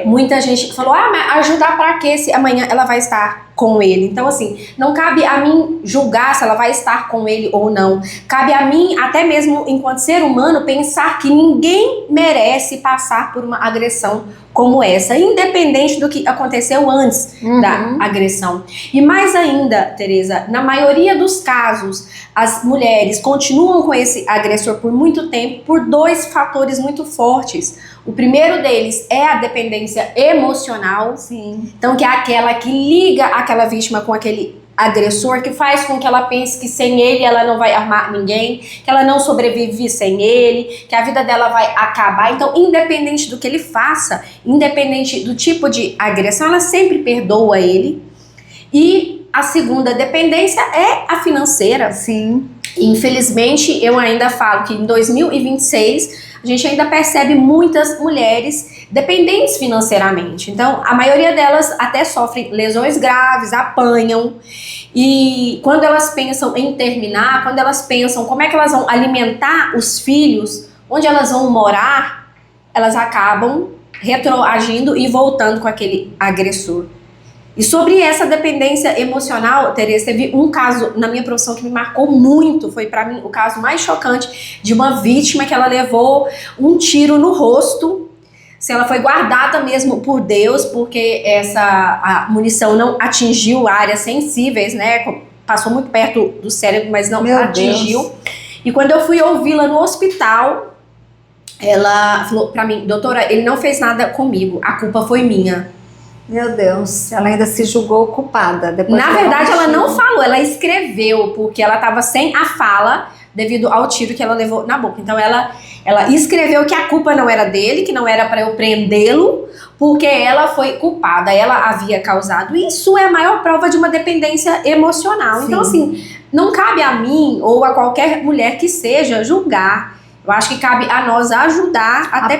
muita gente falou, mas ajudar pra quê se amanhã ela vai estar com ele? Então assim, não cabe a mim julgar se ela vai estar com ele ou não, cabe a mim, até mesmo enquanto ser humano, pensar que ninguém merece passar por uma agressão como essa, independente do que aconteceu antes da agressão. E mais ainda, Tereza, na maioria dos casos, as mulheres continuam com esse agressor por muito tempo por dois fatores muito fortes. O primeiro deles é a dependência emocional. Sim. Então, que é aquela que liga aquela vítima com aquele agressor, que faz com que ela pense que sem ele ela não vai armar ninguém, que ela não sobrevive sem ele, que a vida dela vai acabar. Então, independente do que ele faça, independente do tipo de agressão, ela sempre perdoa ele. E a segunda dependência é a financeira. Sim. Infelizmente, eu ainda falo que em 2026 a gente ainda percebe muitas mulheres dependentes financeiramente. Então, a maioria delas até sofrem lesões graves, apanham. E quando elas pensam em terminar, quando elas pensam como é que elas vão alimentar os filhos, onde elas vão morar, elas acabam retroagindo e voltando com aquele agressor. E sobre essa dependência emocional, Tereza, teve um caso na minha profissão que me marcou muito, foi pra mim o caso mais chocante de uma vítima que ela levou um tiro no rosto. Se ela foi guardada mesmo por Deus, porque a munição não atingiu áreas sensíveis, né? Passou muito perto do cérebro, mas não atingiu. Deus. E quando eu fui ouvi-la no hospital, ela falou pra mim, doutora, ele não fez nada comigo, a culpa foi minha. Meu Deus, ela ainda se julgou culpada. Na verdade, ela não falou, ela escreveu, porque ela estava sem a fala devido ao tiro que ela levou na boca. Então, ela escreveu que a culpa não era dele, que não era para eu prendê-lo, porque ela foi culpada, ela havia causado. Isso é a maior prova de uma dependência emocional. Sim. Então, assim, não cabe a mim ou a qualquer mulher que seja julgar. Eu acho que cabe a nós ajudar, até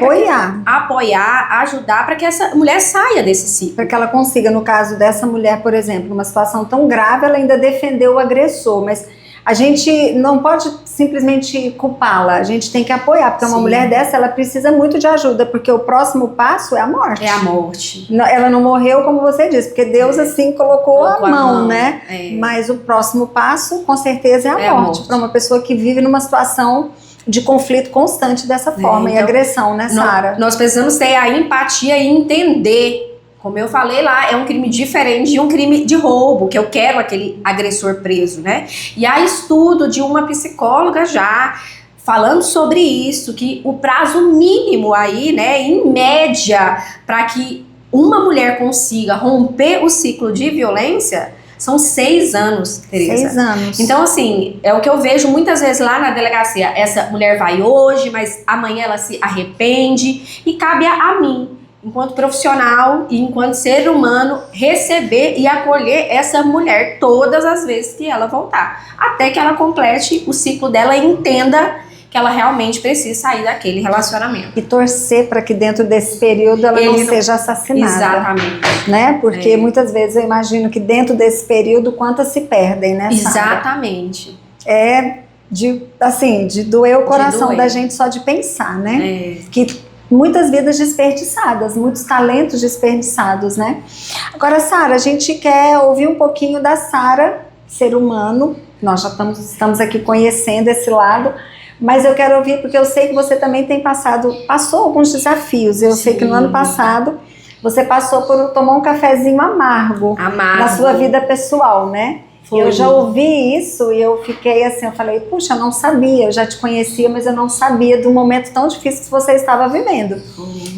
apoiar, ajudar para que essa mulher saia desse ciclo. Para que ela consiga, no caso dessa mulher, por exemplo, numa situação tão grave, ela ainda defendeu o agressor, mas a gente não pode simplesmente culpá-la, a gente tem que apoiar, porque uma mulher dessa, ela precisa muito de ajuda, porque o próximo passo é a morte. É a morte. Ela não morreu, como você disse, porque Deus assim colocou a mão, né? Mas o próximo passo, com certeza, é a morte. Para uma pessoa que vive numa situação de conflito constante dessa forma, então, e agressão, né, Sara? Nós precisamos ter a empatia e entender, como eu falei lá, é um crime diferente de um crime de roubo, que eu quero aquele agressor preso, né? E há estudo de uma psicóloga já falando sobre isso, que o prazo mínimo aí, né, em média, para que uma mulher consiga romper o ciclo de violência, são 6 anos, Tereza. 6 anos. Então, assim, é o que eu vejo muitas vezes lá na delegacia. Essa mulher vai hoje, mas amanhã ela se arrepende. E cabe a mim enquanto profissional e enquanto ser humano, receber e acolher essa mulher todas as vezes que ela voltar, até que ela complete o ciclo dela e entenda que ela realmente precisa sair daquele relacionamento. E torcer para que dentro desse período ela não seja assassinada. Exatamente. Né? Porque muitas vezes eu imagino que dentro desse período quantas se perdem, né, Sara? Exatamente. De doer o coração da gente só de pensar, né? Que muitas vidas desperdiçadas, muitos talentos desperdiçados, né? Agora, Sara, a gente quer ouvir um pouquinho da Sara, ser humano. Nós já estamos aqui conhecendo esse lado, mas eu quero ouvir porque eu sei que você também passou alguns desafios. Eu sei que no ano passado você passou por tomar um cafezinho amargo na sua vida pessoal, né? Eu já ouvi isso e eu fiquei assim, eu falei, puxa, eu não sabia, eu já te conhecia, mas eu não sabia do momento tão difícil que você estava vivendo.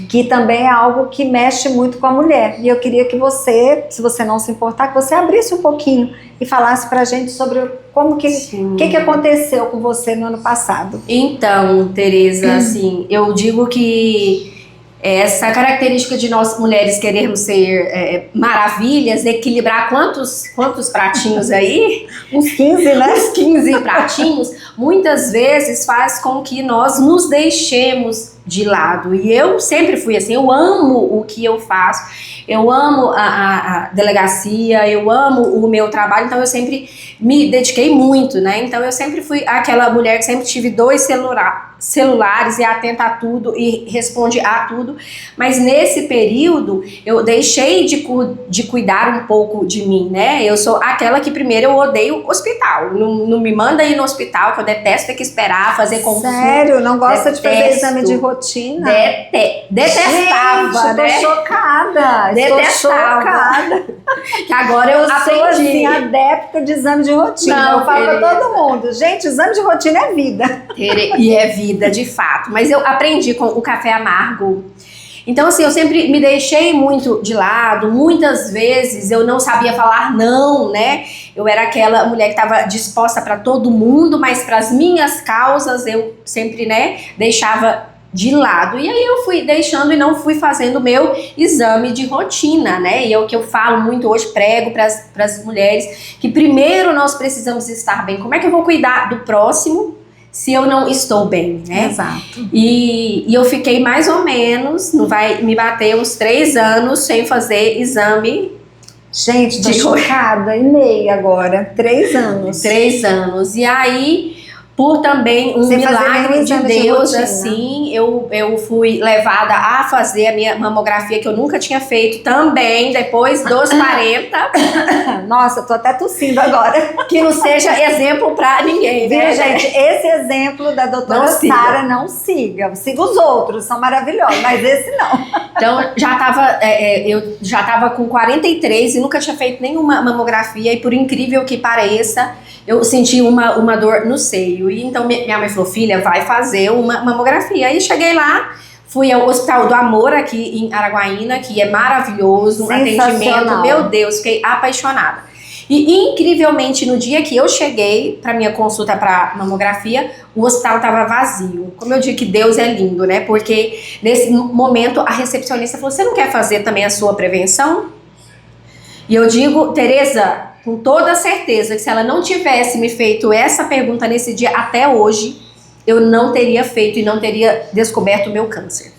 Que também é algo que mexe muito com a mulher. E eu queria que você, se você não se importar, que você abrisse um pouquinho e falasse pra gente sobre como que aconteceu com você no ano passado. Então, Tereza, assim, eu digo que essa característica de nós mulheres querermos ser maravilhas, equilibrar quantos pratinhos aí? Uns 15, né? Uns 15 pratinhos, muitas vezes faz com que nós nos deixemos de lado. E eu sempre fui assim, eu amo o que eu faço, eu amo a delegacia, eu amo o meu trabalho, então eu sempre me dediquei muito, né? Então eu sempre fui aquela mulher que sempre tive 2 celulares e atenta a tudo e responde a tudo, mas nesse período eu deixei de cuidar um pouco de mim, né? Eu sou aquela que primeiro eu odeio hospital, não me manda ir no hospital, que eu detesto ter que esperar, fazer consulta. Sério? Não gosta de fazer exame de rotina? Detestava, gente, tô chocada. Detestava. Que agora eu aprendi. Sou assim, adepta de exame de rotina. Não, eu falo pra todo mundo, gente, exame de rotina é vida. E é vida, de fato. Mas eu aprendi com o café amargo. Então, assim, eu sempre me deixei muito de lado. Muitas vezes eu não sabia falar não, né? Eu era aquela mulher que estava disposta para todo mundo, mas para as minhas causas eu sempre, né, deixava de lado. E aí eu fui deixando e não fui fazendo o meu exame de rotina, né? E é o que eu falo muito hoje, prego para as mulheres, que primeiro nós precisamos estar bem. Como é que eu vou cuidar do próximo se eu não estou bem, né? Exato. E eu fiquei mais ou menos, não vai me bater uns 3 anos sem fazer exame. Gente, tô chocada, e meia agora, 3 anos. 3 anos. E aí, por também um milagre de Deus, assim, eu fui levada a fazer a minha mamografia, que eu nunca tinha feito também, depois dos 40. Nossa, tô até tossindo agora. Que não seja exemplo pra ninguém, né? Viu, gente? Esse exemplo da doutora Sara, não siga. Siga os outros, são maravilhosos, mas esse não. Então, eu já tava com 43 e nunca tinha feito nenhuma mamografia, e por incrível que pareça, eu senti uma dor no seio. E então minha mãe falou, filha, vai fazer uma mamografia. Aí cheguei lá, fui ao Hospital do Amor aqui em Araguaína, que é maravilhoso, um atendimento, meu Deus, fiquei apaixonada. E incrivelmente, no dia que eu cheguei para minha consulta para mamografia, o hospital estava vazio. Como eu digo que Deus é lindo, né? Porque nesse momento a recepcionista falou, você não quer fazer também a sua prevenção? E eu digo, Tereza, com toda certeza que se ela não tivesse me feito essa pergunta nesse dia até hoje, eu não teria feito e não teria descoberto o meu câncer.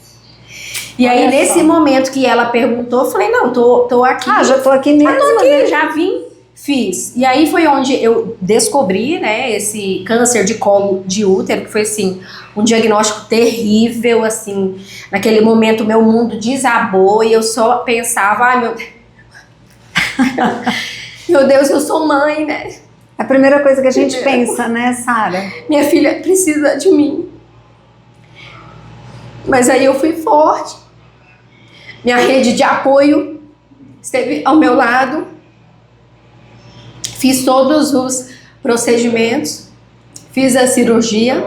E aí, nesse momento que ela perguntou, eu falei, não, tô aqui. Já tô aqui mesmo. Tô aqui, já vim, fiz. E aí foi onde eu descobri, né, esse câncer de colo de útero, que foi, assim, um diagnóstico terrível, assim. Naquele momento, meu mundo desabou e eu só pensava, ai, meu Deus. Meu Deus, eu sou mãe, né? É a primeira coisa que a gente pensa, né, Sara? Minha filha precisa de mim. Mas aí eu fui forte. Minha rede de apoio esteve ao meu lado. Fiz todos os procedimentos. Fiz a cirurgia.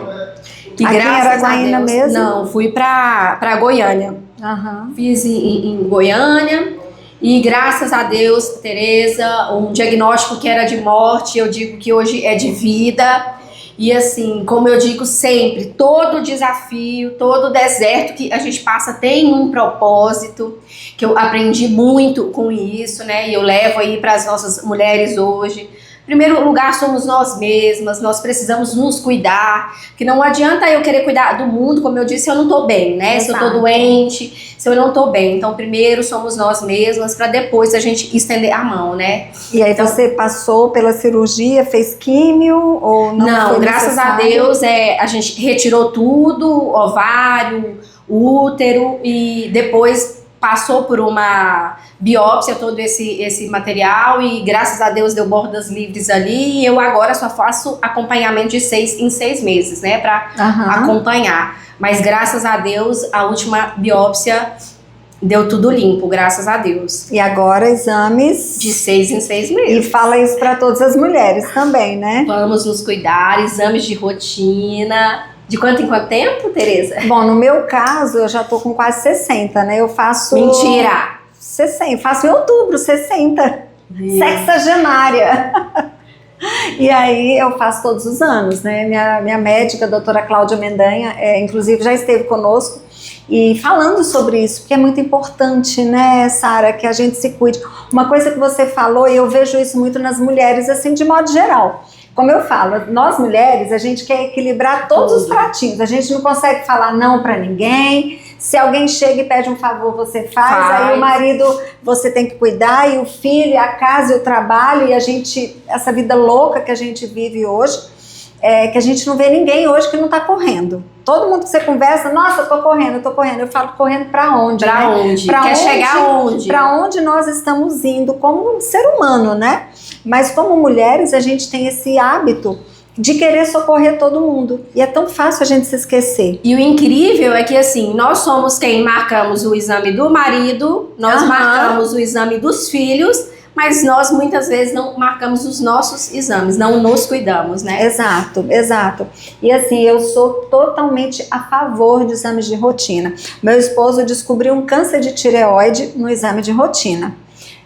Que aqui graças a Deus, mesmo? Não, fui pra Goiânia. Uhum. Fiz em Goiânia. E graças a Deus, Tereza, um diagnóstico que era de morte, eu digo que hoje é de vida. E assim, como eu digo sempre, todo desafio, todo deserto que a gente passa tem um propósito, que eu aprendi muito com isso, né? E eu levo aí para as nossas mulheres hoje. Em primeiro lugar, somos nós mesmas, nós precisamos nos cuidar, que não adianta eu querer cuidar do mundo, como eu disse, se eu não tô bem, né? Exato. Se eu tô doente, se eu não tô bem. Então, primeiro somos nós mesmas, para depois a gente estender a mão, né? E aí você passou pela cirurgia, fez químio ou não? Não, foi graças necessário? a Deus, a gente retirou tudo, ovário, útero, e depois passou por uma biópsia todo esse material e graças a Deus deu bordas livres ali, e eu agora só faço acompanhamento de 6 em 6 meses, né, para acompanhar. Mas graças a Deus a última biópsia deu tudo limpo, graças a Deus. E agora exames de 6 em 6 meses. E fala isso para todas as mulheres também, né? Vamos nos cuidar, exames de rotina. De quanto em quanto tempo, Tereza? Bom, no meu caso, eu já tô com quase 60, né? Eu faço... Mentira! 60, faço em outubro, 60. Sexagenária. E aí eu faço todos os anos, né? Minha médica, a doutora Cláudia Mendanha, inclusive já esteve conosco e falando sobre isso, porque é muito importante, né, Sara, que a gente se cuide. Uma coisa que você falou, e eu vejo isso muito nas mulheres, assim, de modo geral. Como eu falo, nós mulheres, a gente quer equilibrar todos os pratinhos. A gente não consegue falar não pra ninguém. Se alguém chega e pede um favor, você faz. Aí o marido, você tem que cuidar. E o filho, e a casa, e o trabalho. E a gente, essa vida louca que a gente vive hoje, que a gente não vê ninguém hoje que não tá correndo. Todo mundo que você conversa, nossa, eu tô correndo. Eu falo, correndo pra onde? Pra né? onde? Quer chegar aonde? Pra onde nós estamos indo como um ser humano, né? Mas como mulheres, a gente tem esse hábito de querer socorrer todo mundo. E é tão fácil a gente se esquecer. E o incrível é que, assim, nós somos quem marcamos o exame do marido, nós marcamos o exame dos filhos, mas nós muitas vezes não marcamos os nossos exames, não nos cuidamos, né? Exato, exato. E assim, eu sou totalmente a favor de exames de rotina. Meu esposo descobriu um câncer de tireoide no exame de rotina.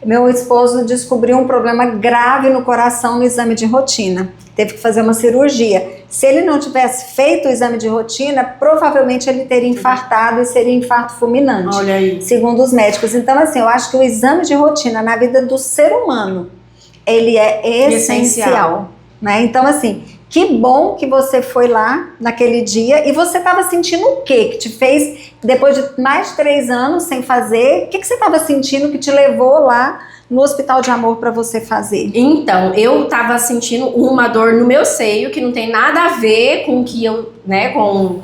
Meu esposo descobriu um problema grave no coração no exame de rotina. Teve que fazer uma cirurgia. Se ele não tivesse feito o exame de rotina, provavelmente ele teria infartado e seria infarto fulminante. Olha aí. Segundo os médicos. Então, assim, eu acho que o exame de rotina na vida do ser humano, ele é essencial. Né? Então, assim, que bom que você foi lá naquele dia e você estava sentindo o quê? Que te fez, depois de mais de 3 anos sem fazer, o que você estava sentindo que te levou lá no Hospital de Amor para você fazer? Então, eu tava sentindo uma dor no meu seio que não tem nada a ver com que eu, né, com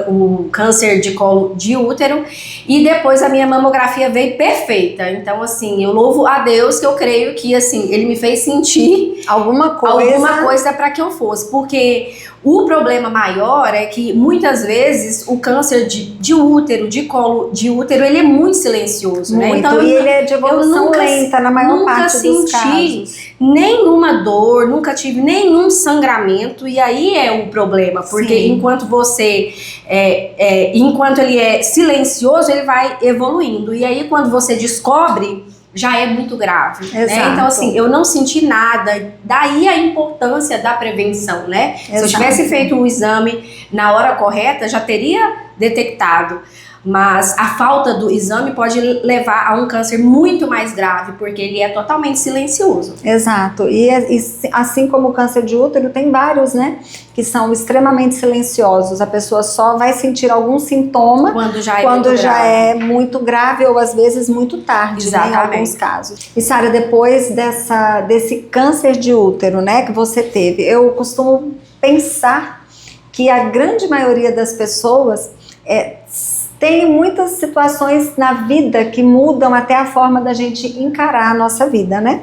o câncer de colo de útero, e depois a minha mamografia veio perfeita. Então, assim, eu louvo a Deus que eu creio que, assim, ele me fez sentir alguma coisa para que eu fosse, porque o problema maior é que muitas vezes o câncer de útero, de colo de útero, ele é muito silencioso, né? Então, e ele é de evolução lenta na maior parte dos casos. Nunca senti nenhuma dor, nunca tive nenhum sangramento, e aí é o problema, porque enquanto você, enquanto ele é silencioso, ele vai evoluindo, e aí quando você descobre, já é muito grave, né? Então, assim, eu não senti nada, daí a importância da prevenção, né? Exato. Se eu tivesse feito o exame na hora correta, já teria detectado. Mas a falta do exame pode levar a um câncer muito mais grave, porque ele é totalmente silencioso. Exato. E assim como o câncer de útero, tem vários, né? Que são extremamente silenciosos. A pessoa só vai sentir algum sintoma quando já é muito grave ou às vezes muito tarde, né, em alguns casos. E Sara, depois desse câncer de útero, né, que você teve, eu costumo pensar que a grande maioria das pessoas tem muitas situações na vida que mudam até a forma da gente encarar a nossa vida, né?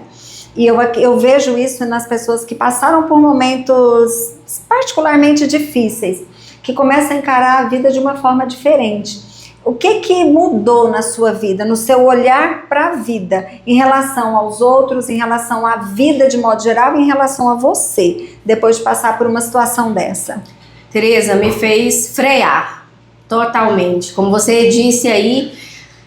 E eu vejo isso nas pessoas que passaram por momentos particularmente difíceis, que começam a encarar a vida de uma forma diferente. O que mudou na sua vida, no seu olhar para a vida, em relação aos outros, em relação à vida de modo geral e em relação a você, depois de passar por uma situação dessa? Tereza, me fez frear totalmente. Como você disse aí,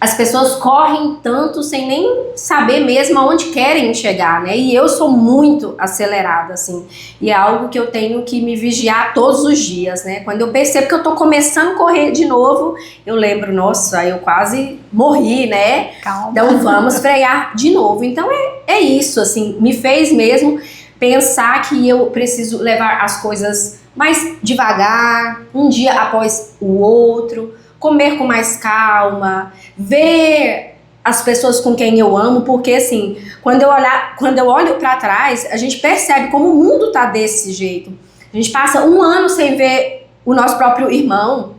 as pessoas correm tanto sem nem saber mesmo aonde querem chegar, né? E eu sou muito acelerada, assim. E é algo que eu tenho que me vigiar todos os dias, né? Quando eu percebo que eu tô começando a correr de novo, eu lembro, nossa, eu quase morri, né? Calma. Então vamos frear de novo. Então é isso, assim, me fez mesmo pensar que eu preciso levar as coisas mais devagar, um dia após o outro, comer com mais calma, ver as pessoas com quem eu amo, porque assim, quando eu olho para trás, a gente percebe como o mundo tá desse jeito. A gente passa um ano sem ver o nosso próprio irmão,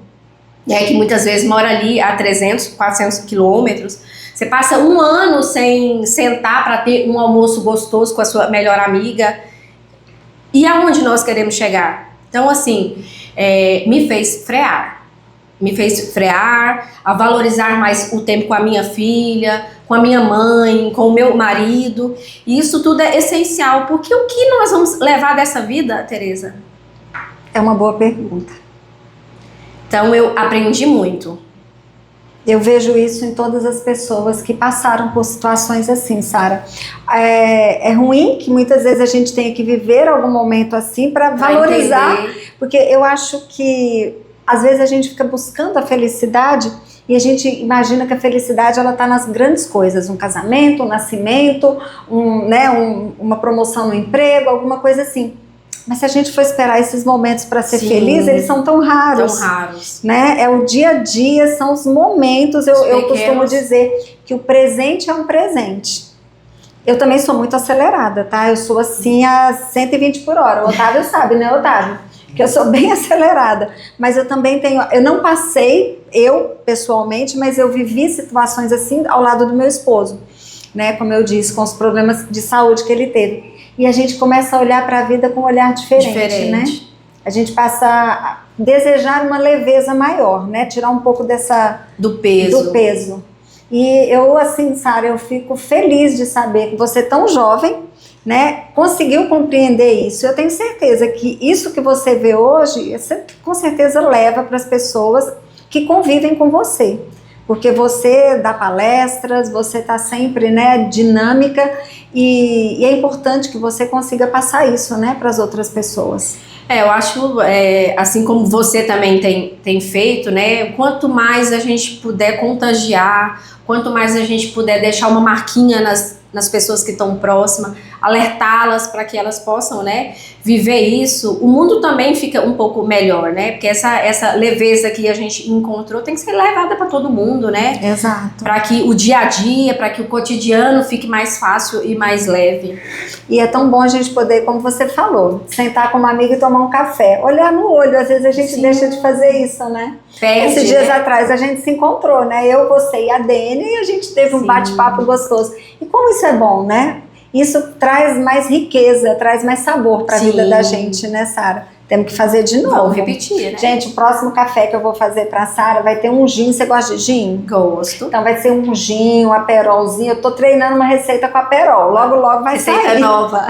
né, que muitas vezes mora ali a 300, 400 quilômetros. Você passa um ano sem sentar para ter um almoço gostoso com a sua melhor amiga. E aonde nós queremos chegar? Então, assim, me fez frear. Me fez frear, a valorizar mais o tempo com a minha filha, com a minha mãe, com o meu marido. E isso tudo é essencial, porque o que nós vamos levar dessa vida, Tereza? É uma boa pergunta. Então eu aprendi muito. Eu vejo isso em todas as pessoas que passaram por situações assim, Sara. É ruim que muitas vezes a gente tenha que viver algum momento assim para valorizar, porque eu acho que às vezes a gente fica buscando a felicidade e a gente imagina que a felicidade ela está nas grandes coisas, um casamento, um nascimento, uma promoção no emprego, alguma coisa assim. Mas se a gente for esperar esses momentos para ser feliz, eles são tão raros. Tão raros. Né? É o dia a dia, são os momentos. Eu costumo dizer que o presente é um presente. Eu também sou muito acelerada, tá? Eu sou assim a 120 por hora. O Otávio sabe, né, Otávio? Que eu sou bem acelerada. Mas eu também tenho... Eu não passei, eu pessoalmente, mas eu vivi situações assim ao lado do meu esposo. Né? Como eu disse, com os problemas de saúde que ele teve. E a gente começa a olhar para a vida com um olhar diferente, né? A gente passa a desejar uma leveza maior, né? Tirar um pouco do peso. E eu, assim, Sara, eu fico feliz de saber que você tão jovem, né, conseguiu compreender isso. Eu tenho certeza que isso que você vê hoje, você com certeza leva para as pessoas que convivem com você. Porque você dá palestras, você está sempre, né, dinâmica e é importante que você consiga passar isso, né, para as outras pessoas. Eu acho, assim como você também tem feito, né, quanto mais a gente puder contagiar, quanto mais a gente puder deixar uma marquinha nas pessoas que estão próximas, alertá-las para que elas possam, né, viver isso, o mundo também fica um pouco melhor, né? Porque essa leveza que a gente encontrou tem que ser levada para todo mundo, né? Exato. Para que o dia a dia, para que o cotidiano fique mais fácil e mais leve. E é tão bom a gente poder, como você falou, sentar com uma amiga e tomar um café, olhar no olho. Às vezes a gente deixa de fazer isso, né? Esses dias atrás a gente se encontrou, né? Eu, você e a Dene, e a gente teve um bate-papo gostoso. E como isso é bom, né? Isso traz mais riqueza, traz mais sabor para a vida da gente, né, Sara? Temos que fazer de novo. Vamos repetir, né? Gente, o próximo café que eu vou fazer para a Sara vai ter um gin. Você gosta de gin? Gosto. Então vai ser um gin, um aperolzinho. Eu tô treinando uma receita com aperol. Logo, logo vai sair. Receita nova.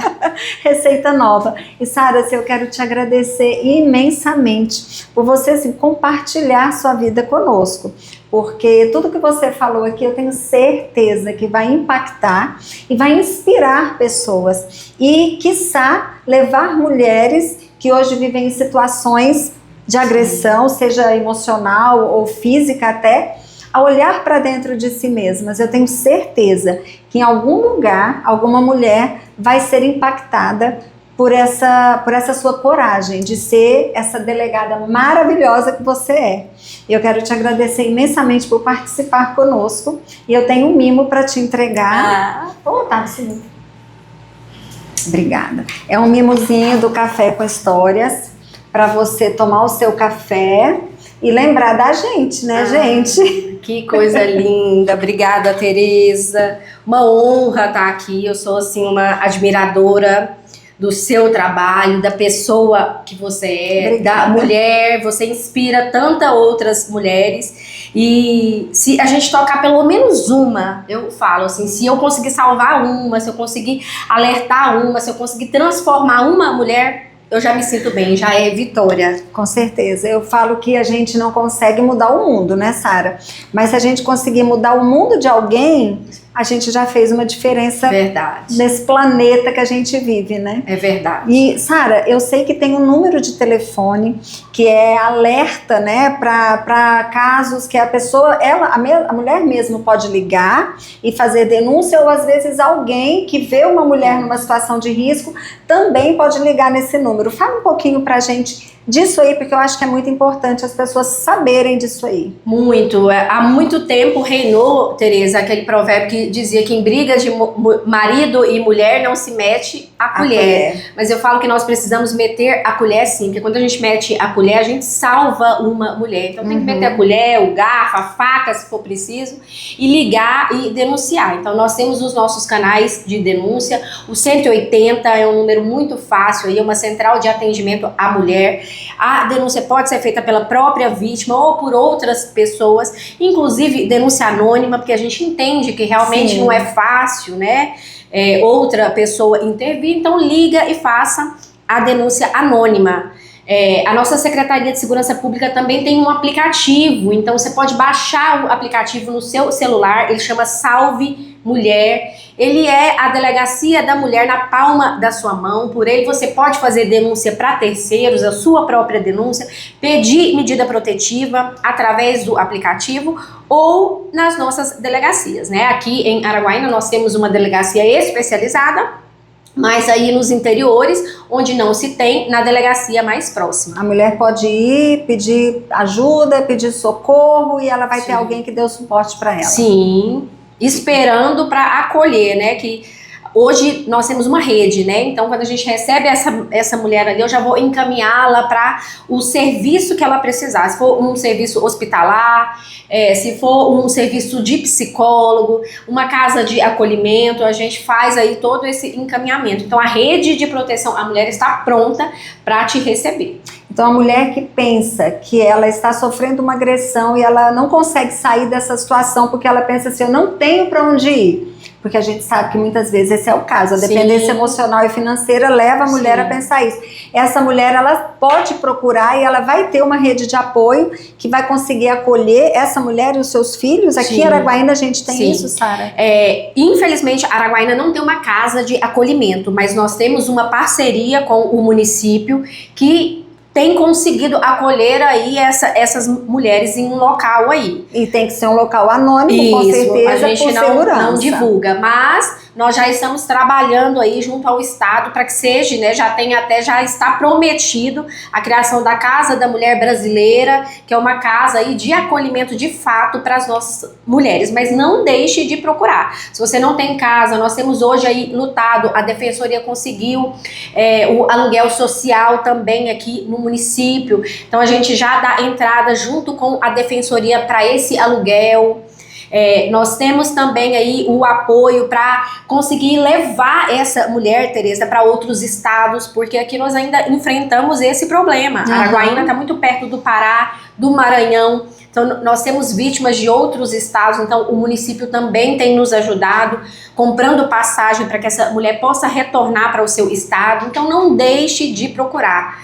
Receita nova. E Sara, assim, eu quero te agradecer imensamente por você assim, compartilhar sua vida conosco. Porque tudo que você falou aqui eu tenho certeza que vai impactar e vai inspirar pessoas. E, quiçá, levar mulheres que hoje vivem em situações de agressão, seja emocional ou física até, a olhar para dentro de si mesmas. Eu tenho certeza que em algum lugar, alguma mulher vai ser impactada por essa sua coragem de ser essa delegada maravilhosa que você é. Eu quero te agradecer imensamente por participar conosco e eu tenho um mimo para te entregar. Tá, sim. Obrigada. É um mimozinho do Café com Histórias para você tomar o seu café e lembrar da gente, né, gente? Que coisa linda. Obrigada, Tereza. Uma honra estar aqui. Eu sou assim uma admiradora do seu trabalho, da pessoa que você é, Obrigada. Da mulher, você inspira tantas outras mulheres e se a gente tocar pelo menos uma, eu falo assim, se eu conseguir salvar uma, se eu conseguir alertar uma, se eu conseguir transformar uma mulher, eu já me sinto bem, já é vitória. Com certeza. Eu falo que a gente não consegue mudar o mundo, né, Sara? Mas se a gente conseguir mudar o mundo de alguém, a gente já fez uma diferença nesse planeta que a gente vive, né? É verdade. E, Sara, eu sei que tem um número de telefone que é alerta, né, para casos que a pessoa, a mulher mesmo pode ligar e fazer denúncia, ou às vezes alguém que vê uma mulher numa situação de risco também pode ligar nesse número. Fala um pouquinho pra gente disso aí, porque eu acho que é muito importante as pessoas saberem disso aí. Muito. Há muito tempo reinou, Tereza, aquele provérbio que dizia que em briga de marido e mulher não se mete a colher. Mas eu falo que nós precisamos meter a colher sim, porque quando a gente mete a colher, a gente salva uma mulher. Então tem que meter a colher, o garfo, a faca, se for preciso, e ligar e denunciar. Então nós temos os nossos canais de denúncia. O 180 é um número muito fácil, aí é uma central de atendimento à mulher. A denúncia pode ser feita pela própria vítima ou por outras pessoas, inclusive denúncia anônima, porque a gente entende que realmente não é fácil, né? Outra pessoa intervir, então liga e faça a denúncia anônima. A nossa Secretaria de Segurança Pública também tem um aplicativo, então você pode baixar o aplicativo no seu celular, ele chama Salve Mulher. Ele é a delegacia da mulher na palma da sua mão. Por ele você pode fazer denúncia para terceiros, a sua própria denúncia, pedir medida protetiva através do aplicativo ou nas nossas delegacias, né? Aqui em Araguaína nós temos uma delegacia especializada, mas aí nos interiores, onde não se tem, na delegacia mais próxima. A mulher pode ir, pedir ajuda, pedir socorro e ela vai ter alguém que dê o suporte para ela. Sim, esperando para acolher, né? Que hoje nós temos uma rede, né? Então, quando a gente recebe essa mulher ali, eu já vou encaminhá-la para o serviço que ela precisar. Se for um serviço hospitalar, se for um serviço de psicólogo, uma casa de acolhimento, a gente faz aí todo esse encaminhamento. Então, a rede de proteção à mulher está pronta para te receber. Então, a mulher que pensa que ela está sofrendo uma agressão e ela não consegue sair dessa situação porque ela pensa assim, eu não tenho para onde ir. Porque a gente sabe que muitas vezes esse é o caso. A dependência emocional e financeira leva a mulher a pensar isso. Essa mulher, ela pode procurar e ela vai ter uma rede de apoio que vai conseguir acolher essa mulher e os seus filhos. Aqui em Araguaína a gente tem isso, Sara? Infelizmente, Araguaína não tem uma casa de acolhimento, mas nós temos uma parceria com o município que tem conseguido acolher aí essas mulheres em um local aí. E tem que ser um local anônimo, isso, com certeza, a gente por segurança. Não divulga, mas nós já estamos trabalhando aí junto ao Estado para que seja, né, já está prometido a criação da Casa da Mulher Brasileira, que é uma casa aí de acolhimento de fato para as nossas mulheres, mas não deixe de procurar. Se você não tem casa, nós temos hoje aí lutado, a Defensoria conseguiu o aluguel social também aqui no município, então a gente já dá entrada junto com a Defensoria para esse aluguel. Nós temos também aí o apoio para conseguir levar essa mulher, Tereza, para outros estados, porque aqui nós ainda enfrentamos esse problema. Araguaína está muito perto do Pará, do Maranhão, então nós temos vítimas de outros estados, então o município também tem nos ajudado, comprando passagem para que essa mulher possa retornar para o seu estado, então não deixe de procurar.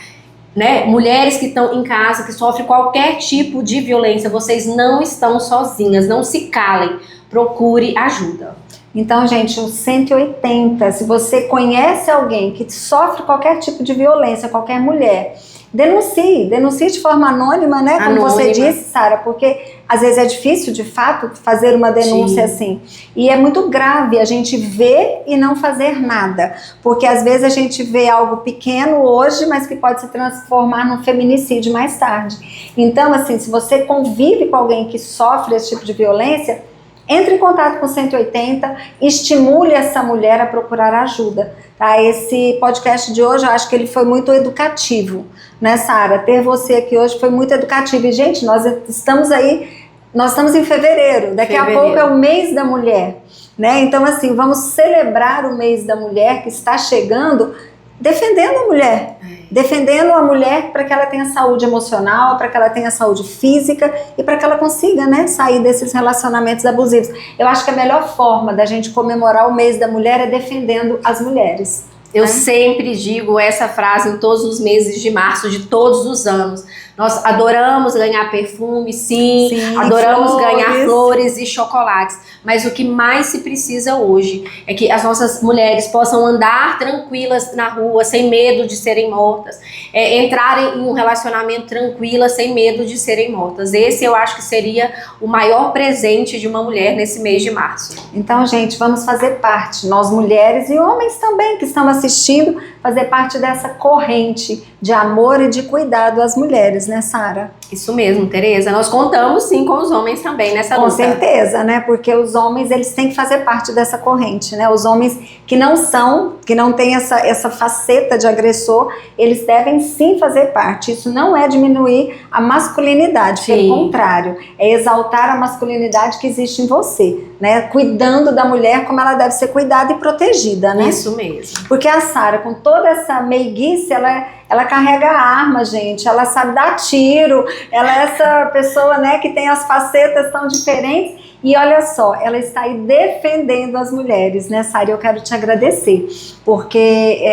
Né? Mulheres que estão em casa, que sofrem qualquer tipo de violência, vocês não estão sozinhas, não se calem, procure ajuda. Então, gente, o 180, se você conhece alguém que sofre qualquer tipo de violência, qualquer mulher, denuncie de forma anônima, né? Como você disse, Sara, porque às vezes é difícil, de fato, fazer uma denúncia assim. E é muito grave a gente ver e não fazer nada. Porque às vezes a gente vê algo pequeno hoje, mas que pode se transformar num feminicídio mais tarde. Então, assim, se você convive com alguém que sofre esse tipo de violência, entre em contato com o 180, estimule essa mulher a procurar ajuda. Tá? Esse podcast de hoje, eu acho que ele foi muito educativo, né, Sara? Ter você aqui hoje foi muito educativo. E, gente, nós estamos em fevereiro, daqui a pouco é o mês da mulher, né? Então, assim, vamos celebrar o mês da mulher que está chegando, defendendo a mulher. Defendendo a mulher para que ela tenha saúde emocional, para que ela tenha saúde física e para que ela consiga, né, sair desses relacionamentos abusivos. Eu acho que a melhor forma da gente comemorar o mês da mulher é defendendo as mulheres. Eu sempre digo essa frase em todos os meses de março de todos os anos. Nós adoramos ganhar perfume, sim, adoramos ganhar flores e chocolates, mas o que mais se precisa hoje é que as nossas mulheres possam andar tranquilas na rua, sem medo de serem mortas, entrarem em um relacionamento tranquilas, sem medo de serem mortas. Esse eu acho que seria o maior presente de uma mulher nesse mês de março. Então, gente, vamos fazer parte, nós mulheres e homens também que estão assistindo, fazer parte dessa corrente de amor e de cuidado às mulheres, né, Sara? Isso mesmo, Tereza. Nós contamos sim com os homens também nessa luta. Com certeza, né? Porque os homens, eles têm que fazer parte dessa corrente, né? Os homens que não têm essa faceta de agressor, eles devem sim fazer parte. Isso não é diminuir a masculinidade, pelo contrário, é exaltar a masculinidade que existe em você, né? Cuidando da mulher como ela deve ser cuidada e protegida, né? Isso mesmo. Porque a Sara, com toda essa meiguice, ela carrega a arma, gente, ela sabe dar tiro, ela é essa pessoa, né, que tem as facetas tão diferentes e olha só, ela está aí defendendo as mulheres, né, Sara? Eu quero te agradecer, porque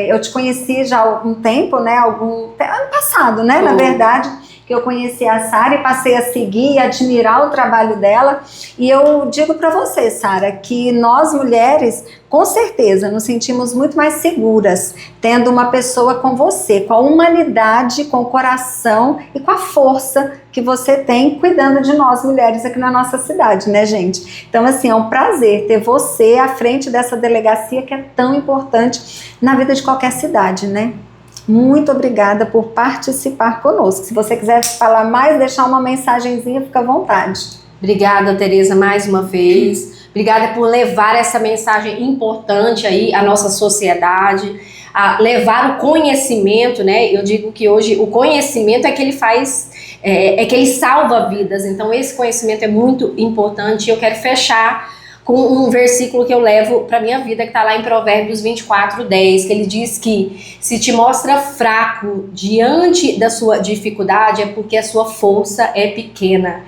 eu te conheci já há algum tempo, né, ano passado, né, na verdade, que eu conheci a Sara e passei a seguir e admirar o trabalho dela. E eu digo para você, Sara, que nós mulheres, com certeza, nos sentimos muito mais seguras tendo uma pessoa com você, com a humanidade, com o coração e com a força que você tem cuidando de nós mulheres aqui na nossa cidade, né, gente? Então, assim, é um prazer ter você à frente dessa delegacia que é tão importante na vida de qualquer cidade, né? Muito obrigada por participar conosco. Se você quiser falar mais, deixar uma mensagenzinha, fica à vontade. Obrigada, Tereza, mais uma vez. Obrigada por levar essa mensagem importante aí à nossa sociedade, a levar o conhecimento, né? Eu digo que hoje o conhecimento é que ele faz, é que ele salva vidas. Então esse conhecimento é muito importante. Eu quero fechar com um versículo que eu levo para minha vida, que está lá em Provérbios 24:10, que ele diz que se te mostra fraco diante da sua dificuldade, é porque a sua força é pequena.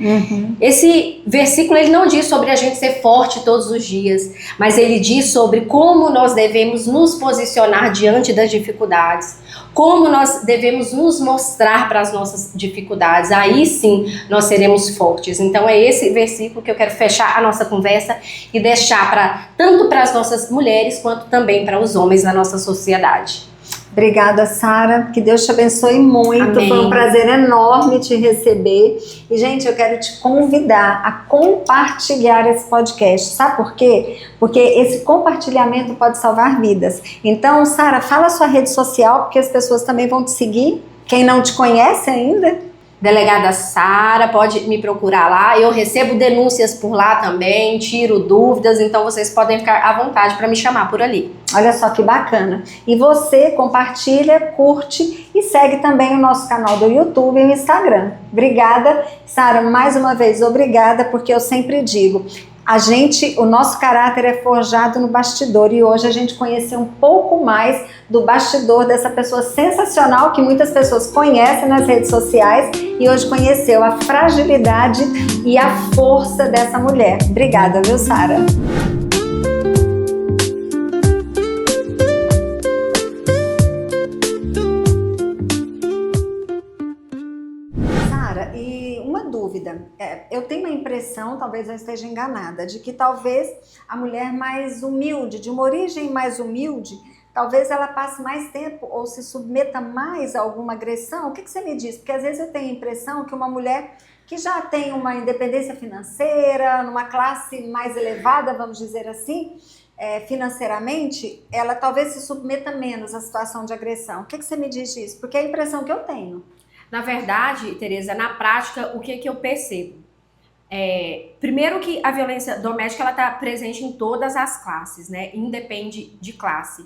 Esse versículo, ele não diz sobre a gente ser forte todos os dias, mas ele diz sobre como nós devemos nos posicionar diante das dificuldades, como nós devemos nos mostrar para as nossas dificuldades. Aí sim nós seremos fortes. Então é esse versículo que eu quero fechar a nossa conversa e deixar tanto para as nossas mulheres quanto também para os homens na nossa sociedade. Obrigada, Sara. Que Deus te abençoe muito. Amém. Foi um prazer enorme te receber. E, gente, eu quero te convidar a compartilhar esse podcast. Sabe por quê? Porque esse compartilhamento pode salvar vidas. Então, Sara, fala a sua rede social, porque as pessoas também vão te seguir. Quem não te conhece ainda. Delegada Sara, pode me procurar lá. Eu recebo denúncias por lá também, tiro dúvidas, então vocês podem ficar à vontade para me chamar por ali. Olha só que bacana. E você compartilha, curte e segue também o nosso canal do YouTube e o Instagram. Obrigada, Sara, mais uma vez, obrigada, porque eu sempre digo, o nosso caráter é forjado no bastidor e hoje a gente conheceu um pouco mais do bastidor dessa pessoa sensacional que muitas pessoas conhecem nas redes sociais e hoje conheceu a fragilidade e a força dessa mulher. Obrigada, viu, Sara? Eu tenho a impressão, talvez eu esteja enganada, de que talvez a mulher mais humilde, de uma origem mais humilde, talvez ela passe mais tempo ou se submeta mais a alguma agressão. O que você me diz? Porque às vezes eu tenho a impressão que uma mulher que já tem uma independência financeira, numa classe mais elevada, vamos dizer assim, financeiramente, ela talvez se submeta menos à situação de agressão. O que você me diz disso? Porque é a impressão que eu tenho. Na verdade, Tereza, na prática, o que eu percebo? Primeiro que a violência doméstica está presente em todas as classes, né? Independe de classe.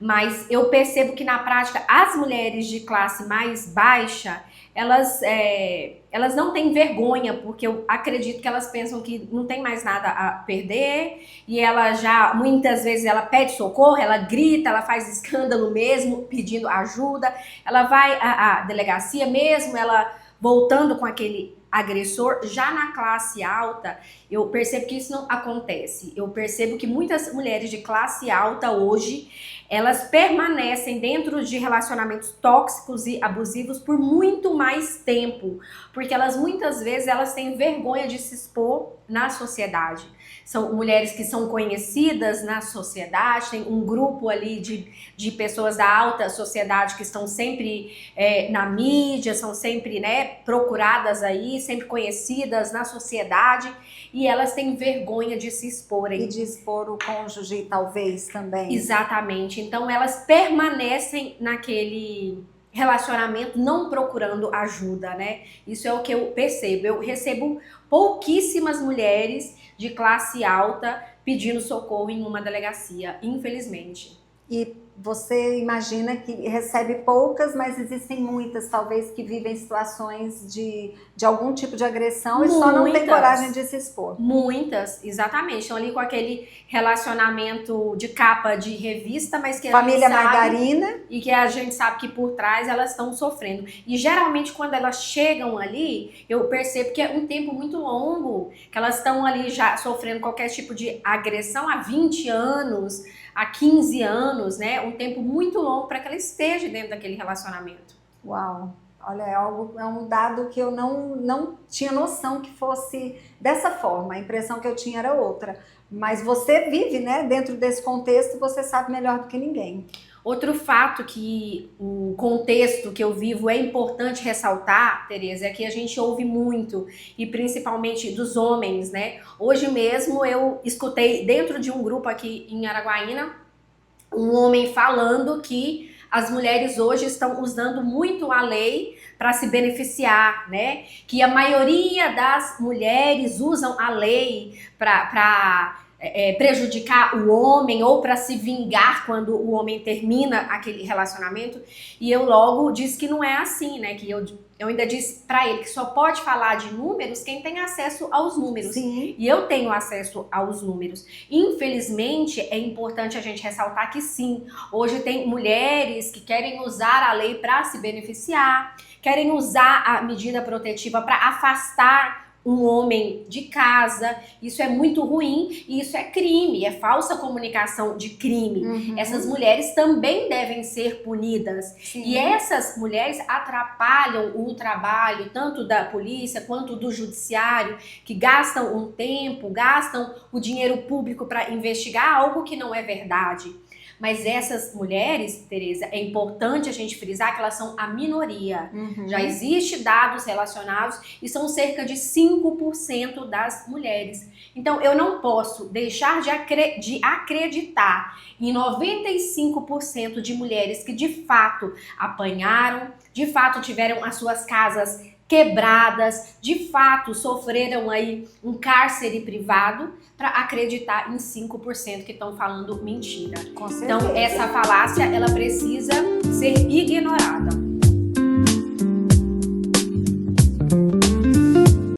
Mas eu percebo que na prática as mulheres de classe mais baixa, elas não têm vergonha, porque eu acredito que elas pensam que não tem mais nada a perder e ela já, muitas vezes, ela pede socorro, ela grita, ela faz escândalo mesmo, pedindo ajuda, ela vai à delegacia mesmo, ela voltando com aquele agressor. Já na classe alta, eu percebo que isso não acontece. Eu percebo que muitas mulheres de classe alta hoje, elas permanecem dentro de relacionamentos tóxicos e abusivos por muito mais tempo, porque elas muitas vezes elas têm vergonha de se expor na sociedade. São mulheres que são conhecidas na sociedade, tem um grupo ali de pessoas da alta sociedade que estão sempre na mídia, são sempre, né, procuradas aí, sempre conhecidas na sociedade, e elas têm vergonha de se exporem. E de expor o cônjuge, talvez, também. Exatamente. Então, elas permanecem naquele relacionamento não procurando ajuda, né? Isso é o que eu percebo. Eu recebo pouquíssimas mulheres de classe alta pedindo socorro em uma delegacia, infelizmente. E você imagina que recebe poucas, mas existem muitas, talvez, que vivem situações de algum tipo de agressão e só não tem coragem de se expor. Muitas, exatamente. Estão ali com aquele relacionamento de capa de revista, mas que Família a gente sabe, margarina. e que a gente sabe que por trás elas estão sofrendo. E geralmente quando elas chegam ali, eu percebo que é um tempo muito longo, que elas estão ali já sofrendo qualquer tipo de agressão há 20 anos, há 15 anos, né? Um tempo muito longo para que ela esteja dentro daquele relacionamento. Uau! Olha, é um dado que eu não tinha noção que fosse dessa forma. A impressão que eu tinha era outra. Mas você vive, né, dentro desse contexto, você sabe melhor do que ninguém. Outro fato que o contexto que eu vivo é importante ressaltar, Tereza, é que a gente ouve muito, e principalmente dos homens, né? Hoje mesmo eu escutei dentro de um grupo aqui em Araguaína, um homem falando que as mulheres hoje estão usando muito a lei para se beneficiar, né? Que a maioria das mulheres usam a lei para prejudicar o homem ou para se vingar quando o homem termina aquele relacionamento. E eu logo disse que não é assim, né? Que eu ainda disse para ele que só pode falar de números quem tem acesso aos números. Sim. E eu tenho acesso aos números. Infelizmente, é importante a gente ressaltar que sim, hoje tem mulheres que querem usar a lei para se beneficiar, querem usar a medida protetiva para afastar um homem de casa. Isso é muito ruim e isso é crime, é falsa comunicação de crime. Uhum. Essas mulheres também devem ser punidas. Sim. E essas mulheres atrapalham o trabalho tanto da polícia quanto do judiciário, que gastam um tempo, gastam o dinheiro público para investigar algo que não é verdade. Mas essas mulheres, Tereza, é importante a gente frisar que elas são a minoria. Uhum. Já existem dados relacionados e são cerca de 5% das mulheres. Então, eu não posso deixar de acreditar em 95% de mulheres que de fato apanharam, de fato tiveram as suas casas quebradas, de fato sofreram aí um cárcere privado, para acreditar em 5% que estão falando mentira. Com certeza. Então, essa falácia, ela precisa ser ignorada.